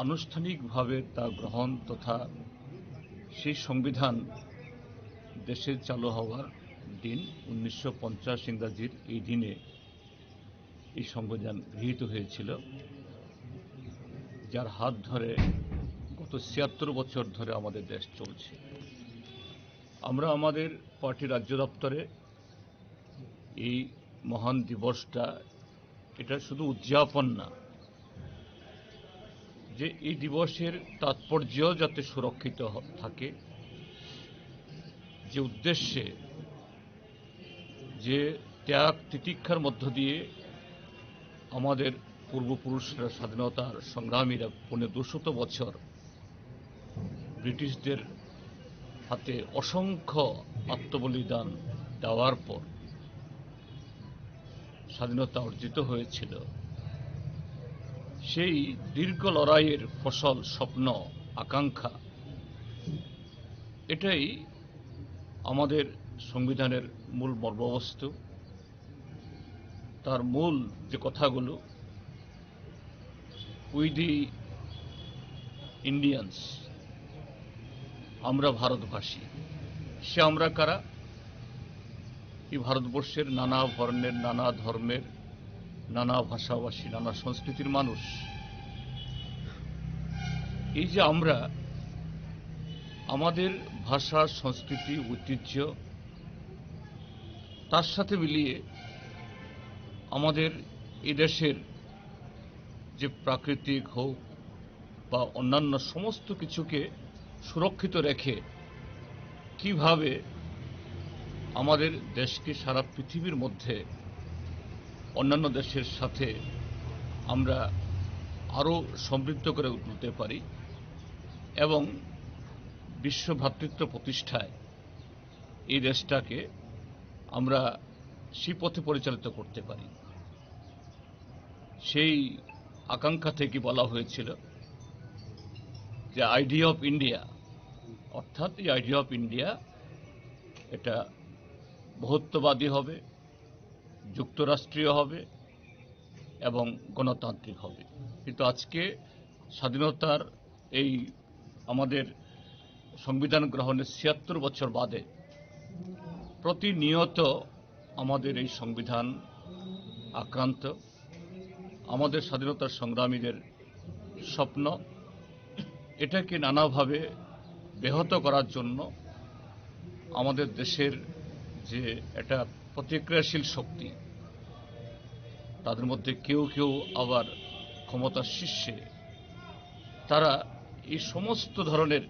আনুষ্ঠানিকভাবে তা গ্রহণ তথা সেই সংবিধান দেশে চালু হওয়ার দিন 1950 ইংরাজির এই দিনে এই সংবিধান গৃহীত হয়েছিল, যার হাত ধরে গত 76 বছর ধরে আমাদের দেশ চলছে। আমরা আমাদের পার্টির রাজ্য দপ্তরে এই মহান দিবসটা, এটা শুধু উদযাপন না, যে এই দিবসের তাৎপর্য যাতে সুরক্ষিত থাকে, যে উদ্দেশ্যে, যে ত্যাগ তিতিক্ষার মধ্য দিয়ে আমাদের পূর্বপুরুষরা, স্বাধীনতার সংগ্রামীরা 200 বছর ব্রিটিশদের হাতে অসংখ্য আত্মবলিদান দেওয়ার পর স্বাধীনতা অর্জিত হয়েছিল, সেই দীর্ঘ লড়াইয়ের ফসল, স্বপ্ন, আকাঙ্ক্ষা, এটাই আমাদের সংবিধানের মূল মর্মবস্তু। তার মূল যে কথাগুলো, উই দি ইন্ডিয়ান্স, আমরা ভারতবাসী। সে আমরা কারা? এই ভারতবর্ষের নানা বর্ণের, নানা ধর্মের, নানা ভাষাভাষী, নানা সংস্কৃতির মানুষ। এই যে আমরা, আমাদের ভাষা, সংস্কৃতি, ঐতিহ্য, তার সাথে মিলিয়ে আমাদের এই দেশের যে প্রাকৃতিক হোক বা অন্যান্য সমস্ত কিছুকে সুরক্ষিত রেখে কিভাবে আমাদের দেশকে সারা পৃথিবীর মধ্যে অন্যান্য দেশের সাথে আমরা আরও সমৃদ্ধ করে তুলতে পারি এবং বিশ্ব ভ্রাতৃত্ব প্রতিষ্ঠায় এই দেশটাকে আমরা সেই পথে পরিচালিত করতে পারি, সেই আকাঙ্ক্ষা থেকে বলা হয়েছিল যে আইডিয়া অফ ইন্ডিয়া, অর্থাৎ এই আইডিয়া অফ ইন্ডিয়া এটা বহুত্ববাদী হবে, যুক্তরাষ্ট্রীয় হবে এবং গণতান্ত্রিক হবে। কিন্তু আজকে স্বাধীনতার এই আমাদের সংবিধান গ্রহণের 76 বছর বাদে প্রতিনিয়ত আমাদের এই সংবিধান আক্রান্ত, আমাদের স্বাধীনতার সংগ্রামীদের স্বপ্ন, এটাকে নানাভাবে ব্যাহত করার জন্য আমাদের দেশের যে একটা প্রতিক্রিয়াশীল শক্তি, তাদের মধ্যে কেউ কেউ আবার ক্ষমতার শীর্ষে, তারা এই সমস্ত ধরনের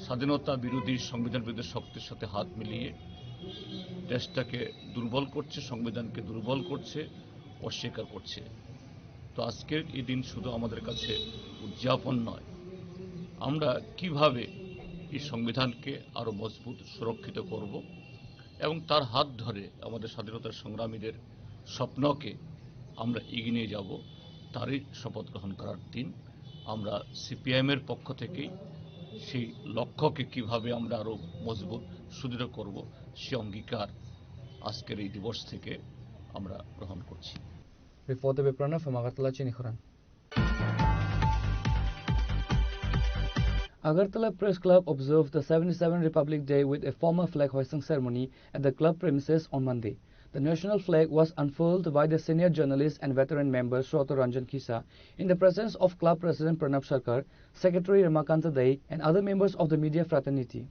স্বাধীনতা বিরোধী, সংবিধান বিরোধী শক্তির সাথে হাত মিলিয়ে দেশটাকে দুর্বল করছে, সংবিধানকে দুর্বল করছে, অস্বীকার করছে। তো আজকের এই দিন শুধু আমাদের কাছে উদযাপন নয়, আমরা কিভাবে এই সংবিধানকে আরো মজবুত সুরক্ষিত করব এবং তার হাত ধরে আমাদের স্বাধীনতার সংগ্রামীদের স্বপ্নকে আমরা এগিয়ে নিয়ে যাব, তারই শপথ গ্রহণ করার দিন। আমরা সিপিআইএমের পক্ষ থেকেই সেই লক্ষ্যকে কিভাবে আমরা আরো মজবুত সুদৃঢ় করব, সে অঙ্গীকার আজকের এই দিবস থেকে আমরা গ্রহণ করছি। Reporter Pranav from Agartala, Chinikhoran. Agartala Press Club observed the 77 Republic Day with a formal flag hoisting ceremony at the club premises on Monday. The national flag was unfurled by the senior journalist and veteran member Shroto Ranjan Kisa in the presence of club president Pranab Sarkar, secretary Ramakanta Dai and other members of the media fraternity.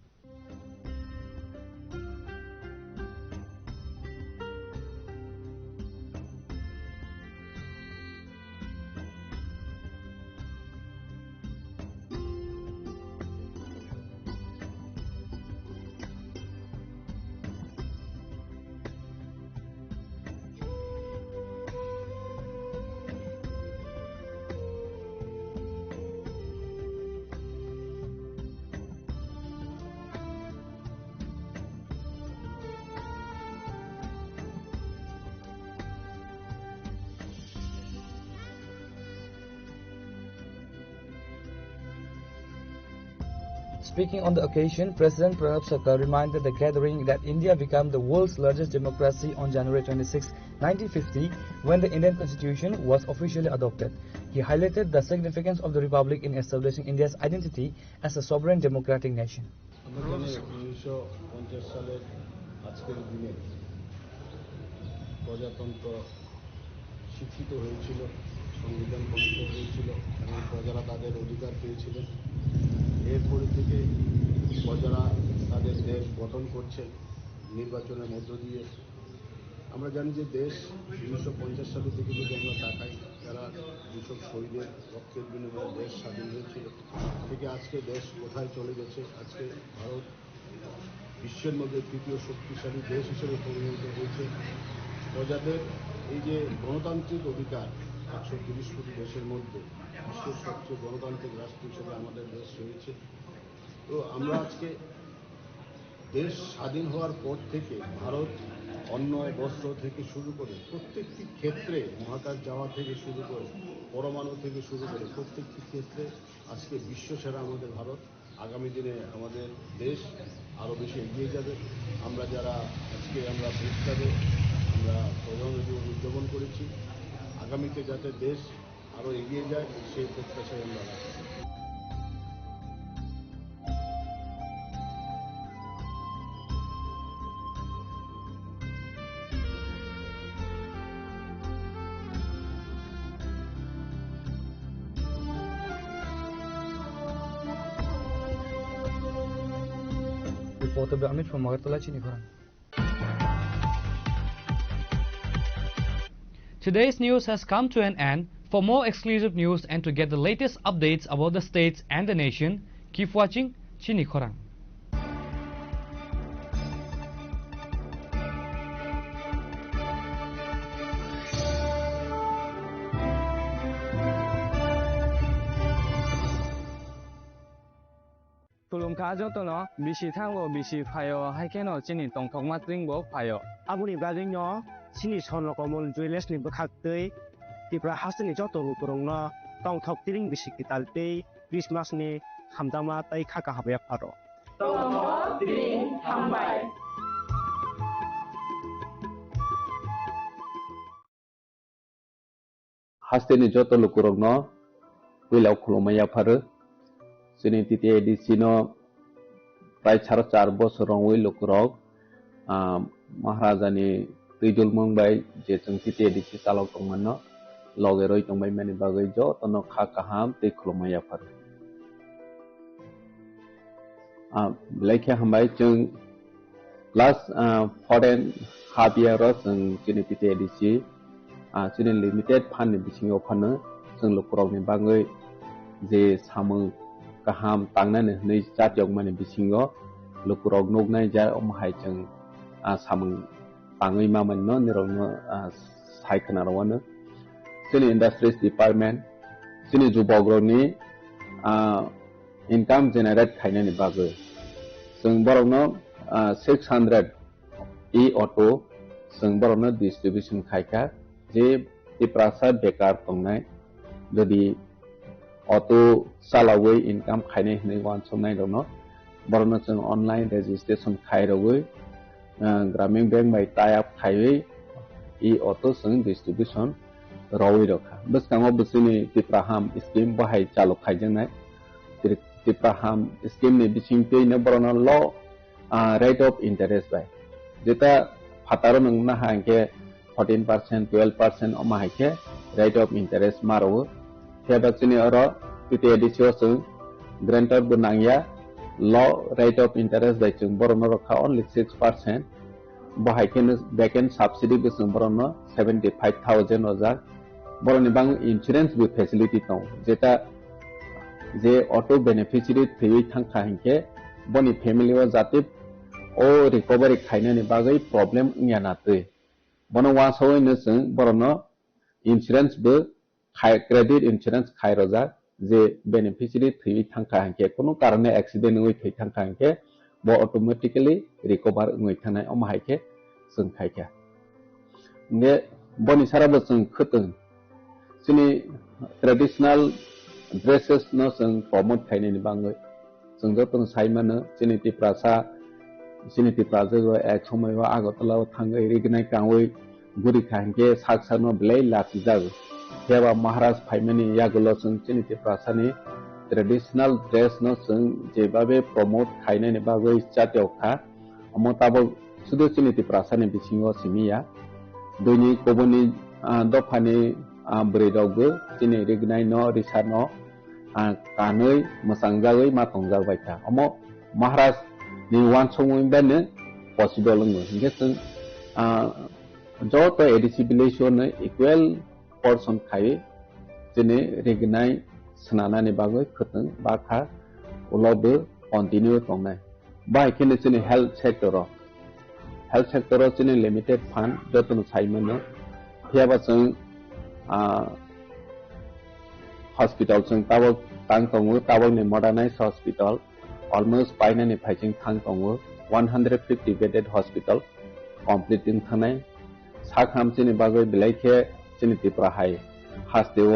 Speaking on the occasion, President Pranab Sarkar reminded the gathering that India became the world's largest democracy on January 26, 1950, when the Indian Constitution was officially adopted. He highlighted the significance of the Republic in establishing India's identity as a sovereign democratic nation. সংবিধান প্রণীত হয়েছিল এবং প্রজারা তাদের অধিকার পেয়েছিলেন। এরপরে থেকে প্রজারা তাদের দেশ গঠন করছেন নির্বাচনের মধ্য দিয়ে। আমরা জানি যে দেশ 1950 সালের দিকে যদি আমরা তাকাই, যারা যেসব শহীদের রক্তের বিনিময়ে দেশ স্বাধীন হয়েছিল, থেকে আজকে দেশ কোথায় চলে গেছে। আজকে ভারত বিশ্বের মধ্যে তৃতীয় শক্তিশালী দেশ হিসেবে পরিণত হয়েছে। প্রজাদের এই যে গণতান্ত্রিক অধিকার, 130 কোটি দেশের মধ্যে বিশ্বের সবচেয়ে গণতান্ত্রিক রাষ্ট্র হিসেবে আমাদের দেশ রয়েছে। তো আমরা আজকে দেশ স্বাধীন হওয়ার পর থেকে ভারত অন্ন বস্ত্র থেকে শুরু করে প্রত্যেকটি ক্ষেত্রে, মহাকাশ যাওয়া থেকে শুরু করে পরমাণু থেকে শুরু করে প্রত্যেকটি ক্ষেত্রে আজকে বিশ্বসেরা আমাদের ভারত। আগামী দিনে আমাদের দেশ আরও বেশি এগিয়ে যাবে। আমরা যারা আজকে আমরা ভবিষ্যতে আমরা প্রধানমন্ত্রী উদযাপন করেছি, আগামীতে যাতে দেশ আরও এগিয়ে যায় সেই প্রত্যাশায় আমরা রাখি। Reporter Amit from Agartala, Chinikhoran. Today's news has come to an end. For more exclusive news and to get the latest updates about the states and the nation, keep watching Chinikhoran. Tulum kajo to no bisi thango bisi phayo haikeno chini tongthok matring bo phayo abuni gajing no chini son komol juiles ni bakhaktei tipra hasni joto rukurong no tongthok tiring bisi kitalte Christmas ni hamdama tai khaka habyak paro tongthok tiring hambai hasni joto rukurong no wilau khulomaya pharo sini titi edisino প্রায় 4.5 বছর ওই লোকরক महाराजानि दैदुल मंबाय जे जों titi edisi salok tongmano logoi roi tongbai mani bagai jo tono kha kaham tei khulomaya pharo laikhe hambai जों last foreign half year ro जों chini titi edisi जोंनि limited फान्डनि बिथिङाव फानो जों लुखुरावनि बागै जे सामों गाहाम तांनानै नै जातियाव माने बिथिङाव लुखुराव नगनाय जा अमहाय जों सामों ताङै मामोन न निरावनो सायखोनारावानो जोंनि इन्डास्ट्रिज डिपार्टमेन्ट जोंनि जुबावग्रनि इनकाम जेनेरेट खायनायनि बागै जों बरावनो 600 ऑटो जों बरावनो डिस्ट्रीब्यूशन खायखा जे तिप्रासा बेकार दंनाय जदि ऑटो सालावै इनकाम खायनाय होनै वानसनाय दङ बरावनो जों ऑनलाइन रजिस्ट्रेशन खायरवै ग्रामीण बैंक बाय टाई अप खायै ऑटो जों डिस्ट्रीब्यूशन रावै रखा बसकाङाव बसनि तिप्राहाम स्कीम बाहाय चालु खायजोंनाय तिप्राहाम स्कीम नि बिथिं पेनो बरावनो ल रेट ऑफ इंटरेस्ट बाय जेता फातारो नंना हांके 14% 12% अमाहायके रेट ऑफ इंटरेस्ट मारो हेबाचनि अरो तिते एडिसियो जों ग्रांटर बनांया ल रेट ऑफ इंटरेस्ट बाय जों बरावनो रखा ओनली 6% बाहायकेनो बैकेन सब्सिडी बसं बरावनो 75,000 हजार बरावनि बां इंश्योरेंस बे फैसिलिटी दं जेता जे ऑटो बेनिफिशियरी थैयै थांखा हंके बनि फैमिली व जाति ओ रिकवरी खायनानि बागै प्रॉब्लम यानाते बनो वासोय न जों बरनो इंश्योरेंस बो क्रेडिट इंश्योरेंस खायरोजा जे बेनिफिशियरी थैयै थांखा हंके कोनो कारणे एक्सीडेंट होय थै थांखा हंके बो ऑटोमेटिकली रिकवर होय थानाय अमाहायके जों खायखा ने बनि साराबो जों खतों जोंनि ट्रेडिशनल ड्रेसेस न जों प्रमोट खायनानि बागै जों जतन साइमानो जोंनि तिप्राजो एक समय आगरतला थाङै रिगनाय कावै गुरि खांके साकसानो ब्लै लासि जागो हेबा महाराज फाइमानि यागुलो जों जोंनि तिप्रासानि ट्रेडिशनल ड्रेस न जों जेबाबे प्रमोट खायनानि बागै जातियाव खा अमताबो सुदु जोंनि तिप्रासानि बिथिङाव सिमिया दुनि कोबनि दफानि ब्रेदावबो जोंनि रिगनाय न रिसा न कानै मोसांजागै मातंजाबाय था अमो महाराज नि वान सङै बेनो पसिबल नङो हिंगे जों जत एडिसिबिलेशन इक्वल पर्सन खाय जोंनि रिगनाय स्नानानि बागै खतों बाखा उलावबो कन्टिन्यू दंनाय बाहायकेनो जोंनि हेल्थ सेक्टराव जोंनि लिमिटेड फान्ड जतन साइमोनो हेबा जों हॉस्पिटल जों तावो तांग दङो तावोनि मडार्नाइज हॉस्पिटल almost पाइनानि फाइजिं थांग दङो 150 बेडेड हॉस्पिटल कंप्लीटिंग थानाय साखामसिनि बागै बिलाइखे जोंनि तिप्राहाय हास्तेव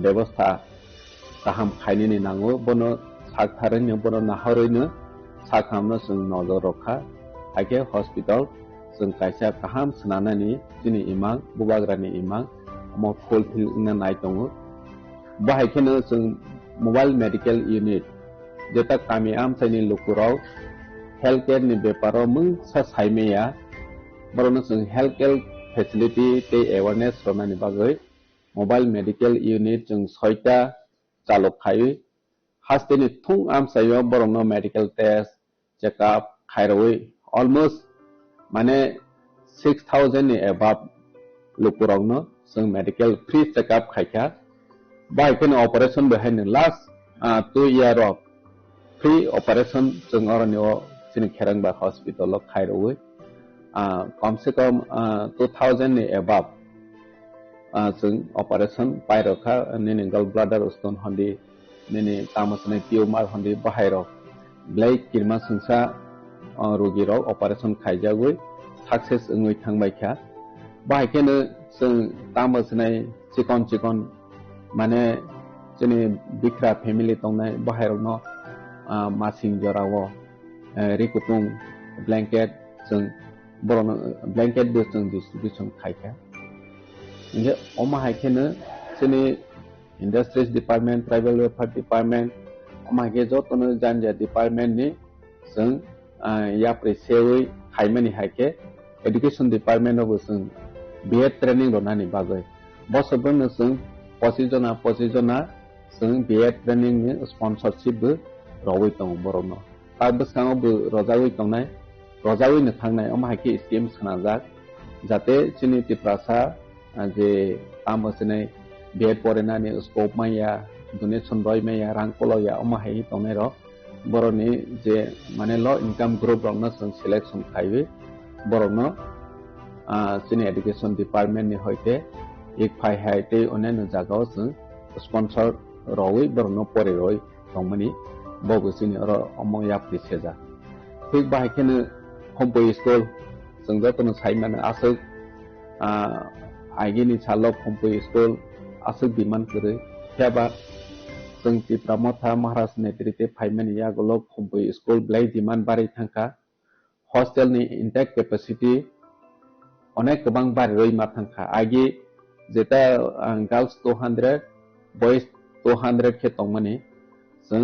व्यवस्था गाहाम खायनिनि नांगौ बनो साखारैनो बनो नाहरैनो साखामनो जों नजर रखा हायके हॉस्पिटल जों कायसा गाहाम स्नानानि जोंनि इमां बुबाग्रानि इमां म फुलफिल नाय दङो बाहायकेनो जों मोबाइल मेडिकल यूनिट जेता कामी आमसाइनि लुकुराव हेल्थ केयर नि बेपाराव मुं साइमेया बरनो जों हेल्थ केयर फैसिलिटी ते अवेयरनेस रनानि बागै मोबाइल मेडिकल यूनिट जों 6टा चालु खायो हास्तेनि थुं आमसाइयाव बरनो मेडिकल टेस्ट चेकअप खायरवै ऑलमोस्ट माने 6000 नि अबाव लुकुरावनो जों मेडिकल फ्री चेकअप खायखा बाहायकेनो ऑपरेशन बेहायनो last 2 year of free operation जों अरनियो जोंनि खेरंबा हॉस्पिटल खायरवै कम से कम 2000 नि अबाव जों ऑपरेशन पायरखा निनि गल ब्लाडर स्टोन हंदी निनि तामसने ट्यूमर हंदी बाहायरो ब्लाई किरमा संसा रोगिरो ऑपरेशन खायजागै सक्सेस ओङै थांबायखा बाहायकेनो जों तामसने चिकन माने जोंनि बिख्रा फेमिली दंनाय बाहायरो मासिं जरावो रिकुटुं ब्लैंकेट जों बरनो ब्लैंकेट बो जों डिस्ट्रीब्यूशन खायखा इंगे अमा हायकेनो जोंनि industries department tribal welfare department अमा हायके जतनो जानजा डिपार्टमेंट नि जों याप्रे सेवै खायमानि हायके एजुकेशन डिपार्टमेंट अबो जों बीएड ट्रेनिंग रनानि बागै बसबनो जों 25 जना जों बीएड ट्रेनिंग नि स्पॉन्सरशिप बो रावै दं बरनो ताबसकाङावबो रजावै थांनाय अमा हायके स्कीम सोनाजाक जाते जोंनि तिप्रासा जे तामसने बेट परेनानि स्कोप माया डोनेशन रय माया रां कलया अमाहाय तंनाय र बरनि जे माने ल इनकाम ग्रुप रंनो जों सिलेक्शन खायो बरनो जोंनि एडुकेशन डिपार्टमेंट नि होते एक फाइ हायते अनेन जागाव जों स्पॉन्सर रवै बरनो परे रय तंमनि बगसिनि र अमया प्रिसेजा थिक बाहायखेनो हमपो स्कुल जों जतनो साइमान आसक आइगिनि सालक हमपो स्कुल आसक डिमांड करे थेबा जों तिप्रामथा महाराज नेतृत्वे फाइमानि यागलक हमपो स्कुल ब्लाइ डिमांड बारै थांखा हॉस्टेलनि इनटेक कैपेसिटी अनेक गोबां बारै रयमा थांखा आगे जेता गर्ल्स 200 बॉयज 200 के तंमनि जों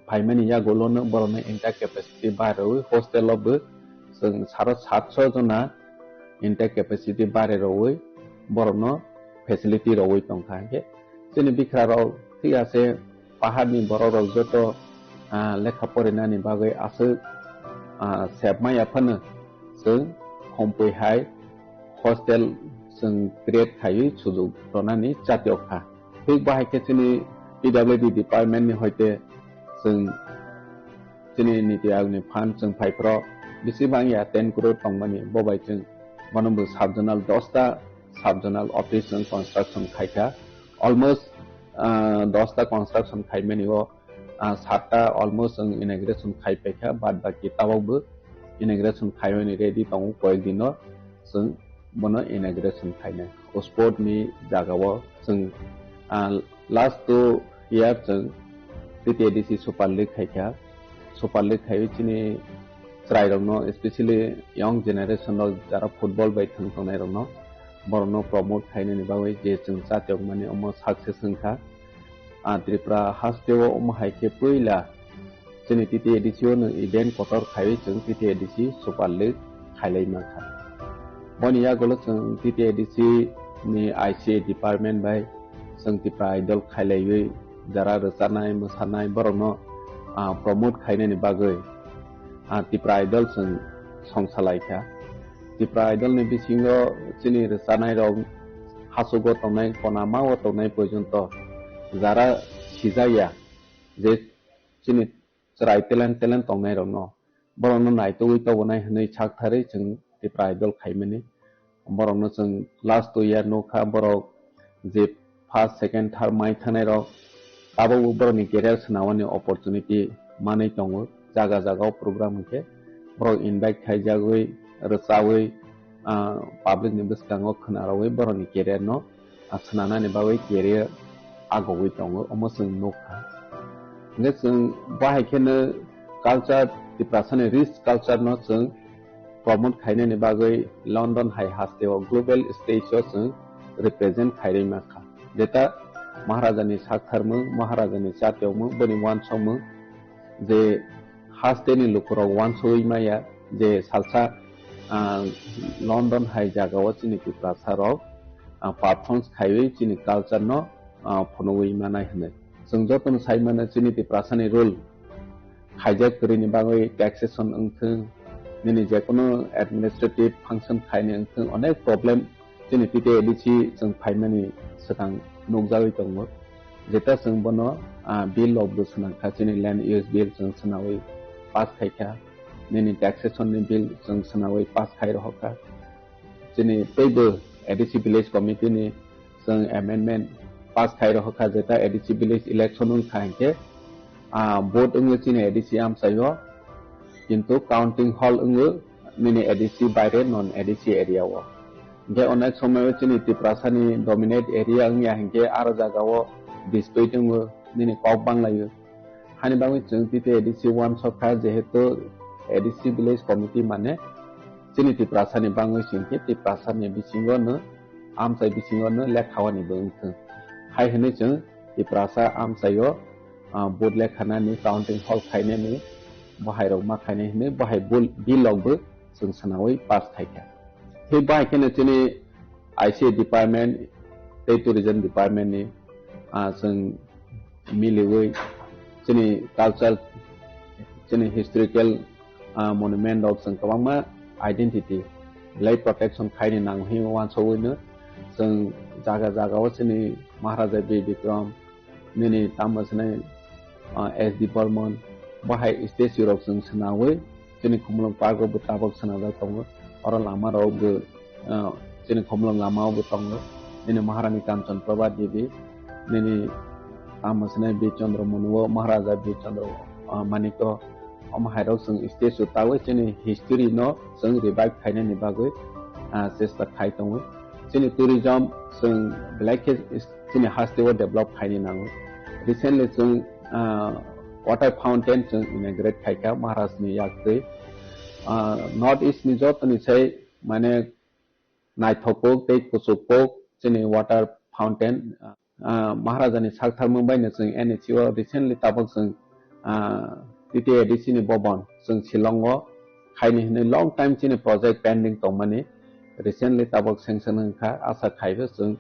फाइमानि यागलनो बरनो इनटेक कैपेसिटी बारै हॉस्टेलबो जों 750 जना इनटेक कैपेसिटी बारे रवै बरनो फैसिलिटी रवै तंखा के जोंनि बिखराव थियासे पाहाड़नि बरराव जत लेखा फरायनायनि बागै आसो सेबमायाफोरनो जों हमपैहाय हॉस्टेल जों क्रिएट खायो सुजुग रनानि जातियखा थिक बाहायके जोंनि पीडब्ल्यूडी डिपार्टमेंटनि होते जों जोंनि नीति आयोगनि फान्ड जों फाइफ्राव बेसेबां 10 करोड़ तंमनि बबाय जों मनबो साबजोनाल 10टा साबजोनाल ऑफिस जों कंस्ट्रक्शन खायखा ऑलमोस्ट 10टा कंस्ट्रक्शन खायमेनि वो 7टा ऑलमोस्ट जों इनॉग्रेशन खायपेखा बाद बाकी तावबो इनॉग्रेशन खायनि रेडी दं कयेक दिन जों बनो इनॉग्रेशन खायने स्पोर्ट नि जागाव जों लास्ट 2 इयर जों टीटीएडीसी सुपर लीग खायखा सुपर लीग खायचिनि ट्राइरनो स्पेशली यंग जनरेशन जरा फुटबल बाय थांथनायरनो बरनो प्रमोट खायनि बावै जे जों जातियक माने अम सक्सेस होनखा त्रिपुरा हास्टेव अम हायके पहिला जोंनि टीटीएडीसी नो इवेंट कटर खाय जों टीटीएडीसी सुपर लीग खायलायमाखा बनिया गलो जों टीटीएडीसी नि आईसीए डिपार्टमेंट बाय जों त्रिपुरा आइडल खायलायै जरा रोजानाय मोसानाय बरनो प्रमोट खायनि बागै त्रिपुरा आइडल जों संसालायखा त्रिपुरा आइडल नि बिसिङो जोंनि रोजानाय राव हासुगो तंनाय कनामाव तंनाय पर्यन्त जरा सिजाया जे जोंनि राय टेलेन्ट तंनाय राव न बरनो नायतोय तवनाय हनै छाकथारै जों त्रिपुरा आइडल खायमनि बरनो जों लास्ट 2 इयर नखा बर जे फर्स्ट सेकेंड थर्ड माइ थानाय राव ताबो बरनि केरियर सनावनि अपॉर्चुनिटी मानै दङो जागा जागाव प्रोग्राम के बर इनवाइट खायजागै रसावै पब्लिक नि बस्ताङो खनारावै बरनि केरियर न सनानानि बावै केरियर आगवै दङो अमसों नखा ने जों बाहायखेनो कल्चर त्रिपुरानि रिच कल्चर न जों प्रमोट खायनि बागै लंडन हाई हास्टेव ग्लोबल स्टेज जों रिप्रेजेंट खायरिमाखा जेता महाराजानि साखथारमो महाराजानि जातियावमो बनि वानसमो जे हास्टेनि लुकुराव वानसोय माया जे सालसा लंडन हाई जागाव चिनि त्रिपुरासाराव परफॉर्मेंस खायै चिनि कल्चर न फनोय मानाय हने जों जतन साइमाने चिनि त्रिपुरानि रूल खायजा करिनि बागै टैक्सेशन अंथों निनि जेकोनो एडमिनिस्ट्रेटिव फंक्शन खायनि अंथों अनेक प्रॉब्लम चिनि टीटीएडीसी जों फाइमानि सतां नगजायै दङ जेता जों बनो बिल ऑफ द सनाखा चिनि लैंड यूज बिल जों सनावै पास खायखा निनि टैक्सेशन नि बिल जों सनावै पास खाय रहका चिनि पैबो एडीसी विलेज कमिटी नि जों अमेंडमेंट पास खाय रहका जेता एडीसी विलेज इलेक्शन खायके वोट अंग चिनि एडीसी आमसायो किंतु काउंटिंग हॉल अंग निनि एडीसी बायरे नॉन एडीसी एरिया वो जे अनेक समय चिनि त्रिपुरानि डोमिनेट एरिया अंगिया हंके आरो जागाव डिस्प्यूट अंग निनि कॉप बांलायो हानि बागै जों टीटीएडीसी 1 सरकार जेहेतु एडीसी विलेज कमिटी माने चिनि त्रिपुरानि बागै सिंके त्रिपुरानि बिसिङनो आमसाय बिसिङनो लेखावानि बंथो हाय हनै जों त्रिपुरा आमसायो बोर्ड लेखानानि काउंटिंग हॉल खायनेनि बाहायराव मा खायने हनै बाहाय बिलआवबो जों सनावै पास खायखा हे बाहायखेनो चिनि आईसीए डिपार्टमेंट टूरिज्म डिपार्टमेंट नि जों मिलिवै चिनि culture Chini historical monument of जों गोबां आइडेंटिटी लाइफ प्रोटेक्शन खायनि नांहै वानसौनो जों जागा जागाव जोंनि महाराजा बि बिक्रम मिनि तामसनाय SD बर्मन बाहाय स्टेचु रक जों सोनावै जोंनि खमलं पार्कआवबो ताबक सोनाजा दङ आरो लामारावबो जोंनि खमलं लामायावबो दङ मिनि महारानी कांचन प्रभा देवी मिनि तामसनाय बि चंद्र मनव महाराजा बि चंद्र मानिक अमहायराव जों स्टेचु तावै जोंनि हिस्टोरी न जों रिवाइव खायनायनि बागै चेष्टा खाय दङ जोंनि टुरिजम जों ब्लैक जोंनि हास्टेआव डेभलप खायनि नांगौ रिसेन्टलि जों वाटर फाउंटेन जों इनाग्रेट खायका महाराजनि याखै नॉर्थ ईस्ट नि जतनि साय माने नायथोपक दै कुसुपक जोंनि वाटर फाउंटेन महाराजानि सालथार मुंबायनो जों NHO रिसेन्टलि ताबक जों TTADC नि भवन जों शिलंआव खायनि हने लंग टाइम जोंनि प्रोजेक्ट पेंडिंग दं माने रिसेन्टलि ताबक सेंसन होनखा आसा खायबो जों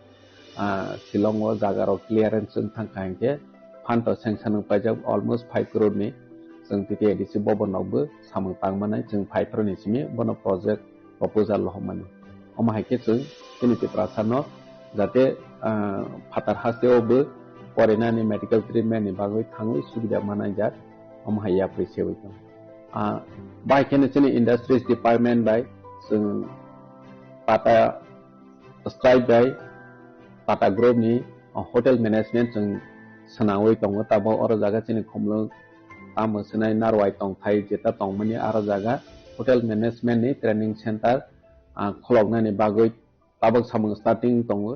शिलंआव जागाराव क्लियरेंस जों थांखांके फान्ड सेंसन होनफायजों अलमोस्ट 5 करोड़ नि जों TTADC भवनावबो सामो तांमानाय जों 5 करोड़ निसिमि बनो प्रोजेक्ट प्रपोजल हममाने अमाहायके जों जोंनि प्रासानो जाते फातार हास्टेआवबो फरेनानि मेडिकल ट्रिटमेन्टनि बागै थाङै सुबिदा मानाय जात अमाहाया प्रिसेवै दं बायकेने जोंनि इंडस्ट्रीज डिपार्टमेंट बाय जों Tata strike by Tata group नि होटेल मैनेजमेंट जों सोनावै दङ ताबो अर जागा जोंनि खमलं तामसनाय नारवाय दं थाइ जेता दंमनि आरो जागा होटेल मैनेजमेंट नि ट्रेनिंग सेंटर खलगनायनि बागै ताबक सामो स्टार्टिंग दङ